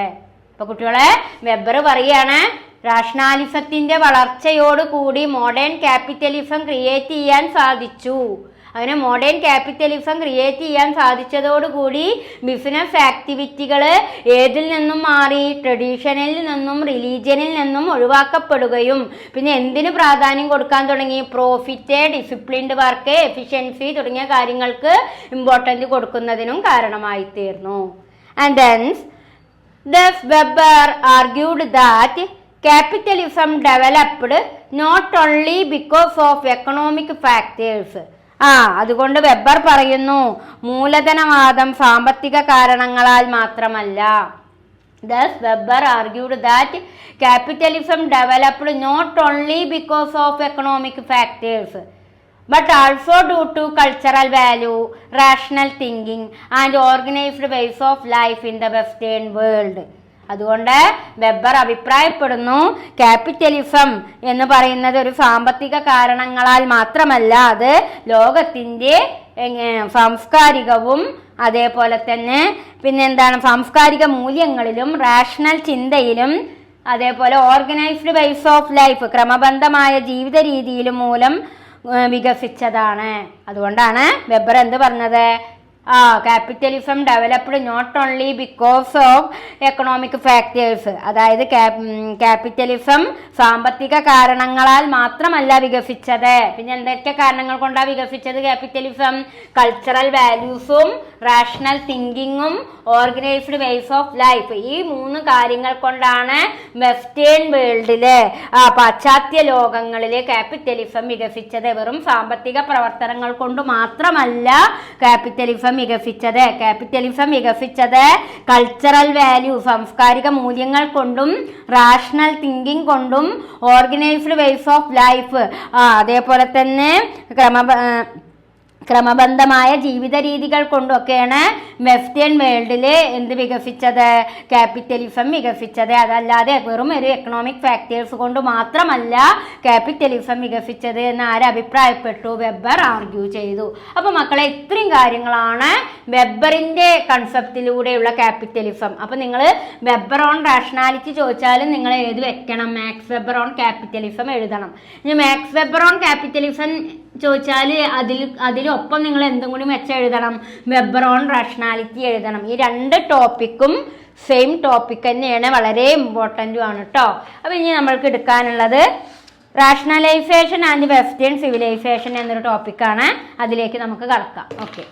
അപ്പോൾ കുട്ടികളെ വെബർ പറയാണ് റാഷണാലിസത്തിന്റെ വളർച്ചയോടുകൂടി മോഡേൺ ക്യാപിറ്റലിസം ക്രിയേറ്റ് ചെയ്യാൻ സാധിച്ചു. അങ്ങനെ മോഡേൺ ക്യാപിറ്റലിസം ക്രിയേറ്റ് ചെയ്യാൻ സാധിച്ചതോടുകൂടി ബിസിനസ് ആക്ടിവിറ്റികൾ ഏതിൽ നിന്നും മാറി? ട്രഡീഷനിൽ നിന്നും റിലീജിയനിൽ നിന്നും ഒഴിവാക്കപ്പെടുകയും പിന്നെ എന്തിന് പ്രാധാന്യം കൊടുക്കാൻ തുടങ്ങി? പ്രോഫിറ്റ്, ഡിസിപ്ലിൻഡ് വർക്ക്, എഫിഷ്യൻസി തുടങ്ങിയ കാര്യങ്ങൾക്ക് ഇമ്പോർട്ടൻ്റ് കൊടുക്കുന്നതിനും കാരണമായി തീർന്നു. And then thus Weber argued that capitalism developed not only because of economic factors. അതുകൊണ്ട് വെബർ പറയുന്നു മൂലധനവാദം സാമ്പത്തിക കാരണങ്ങളാൽ മാത്രമല്ല. Thus Weber argued that capitalism developed not only because of economic factors but also due to cultural value, rational thinking and organized ways of life in the Western world. അതുകൊണ്ട് weber അഭിപ്രായപ്പെടുന്നു capitalism എന്ന് പറയുന്നത് ഒരു സാമ്പത്തിക കാരണങ്ങളാൽ മാത്രമല്ല, അത് ലോകത്തിൻ്റെ സാംസ്കാരികവും അതേപോലെ തന്നെ പിന്നെന്താണ് സാംസ്കാരിക മൂല്യങ്ങളിലും റാഷണൽ ചിന്തയിലും അതേപോലെ ഓർഗനൈസ്ഡ് വൈസ് ഓഫ് ലൈഫ് ക്രമബദ്ധമായ ജീവിത രീതിയിലും മൂലം വികസിച്ചതാണ്. അതുകൊണ്ടാണ് വെബർ എന്ത് പറഞ്ഞത്? Capitalism developed not only because of economic factors, അതായത് ക്യാപിറ്റലിസം സാമ്പത്തിക കാരണങ്ങളാൽ മാത്രമല്ല വികസിച്ചത്. പിന്നെ എന്തൊക്കെ കാരണങ്ങൾ കൊണ്ടാണ് വികസിച്ചത് ക്യാപിറ്റലിസം? കൾച്ചറൽ വാല്യൂസും റാഷണൽ തിങ്കിങ്ങും ഓർഗനൈസ്ഡ് വേസ് ഓഫ് ലൈഫ്. ഈ 3 കാര്യങ്ങൾ കൊണ്ടാണ് വെസ്റ്റേൺ വേൾഡില് പാശ്ചാത്യ ലോകങ്ങളിലെ ക്യാപിറ്റലിസം വികസിച്ചത്. വെറും സാമ്പത്തിക പ്രവർത്തനങ്ങൾ കൊണ്ട് മാത്രമല്ല ക്യാപിറ്റലിസം ക്യാപിറ്റലിസം വികസിച്ചത് കൾച്ചറൽ വാല്യൂ സാംസ്കാരിക മൂല്യങ്ങൾ കൊണ്ടും റാഷണൽ തിങ്കിങ് കൊണ്ടും ഓർഗനൈസ്ഡ് വേസ് ഓഫ് ലൈഫ് അതേപോലെ തന്നെ ക്രമബന്ധമായ ജീവിത രീതികൾ കൊണ്ടൊക്കെയാണ് വെസ്റ്റേൺ വേൾഡിൽ എന്ത് വികസിച്ചത്, ക്യാപിറ്റലിസം വികസിച്ചത്. അതല്ലാതെ വെറും ഒരു എക്കണോമിക് ഫാക്ടേഴ്സ് കൊണ്ട് മാത്രമല്ല ക്യാപിറ്റലിസം വികസിച്ചത് എന്ന് അഭിപ്രായപ്പെട്ടു, വെബർ ആർഗ്യൂ ചെയ്തു. അപ്പോൾ മക്കളെ ഇത്രയും കാര്യങ്ങളാണ് വെബറിൻ്റെ കൺസെപ്റ്റിലൂടെയുള്ള ക്യാപിറ്റലിസം. അപ്പോൾ നിങ്ങൾ വെബർ ഓൺ റാഷണാലിറ്റി ചോദിച്ചാലും നിങ്ങൾ ഏത് വെക്കണം, മാക്സ് വെബർ ഓൺ ക്യാപിറ്റലിസം എഴുതണം. ഇനി മാക്സ് വെബർ ഓൺ ക്യാപിറ്റലിസം ചോദിച്ചാൽ അതിലൊപ്പം നിങ്ങൾ എന്തും കൂടി വെച്ച് എഴുതണം, വെബർ ഓൺ റാഷണാലിറ്റി എഴുതണം. ഈ രണ്ട് ടോപ്പിക്കും സെയിം ടോപ്പിക് തന്നെയാണ്, വളരെ ഇമ്പോർട്ടൻറ്റും ആണ് കേട്ടോ. അപ്പോൾ ഇനി നമ്മൾക്ക് എടുക്കാനുള്ളത് റാഷണലൈസേഷൻ ആൻഡ് വെസ്റ്റേൺ സിവിലൈസേഷൻ എന്നൊരു ടോപ്പിക്കാണ്. അതിലേക്ക് നമുക്ക് കടക്കാം. ഓക്കെ.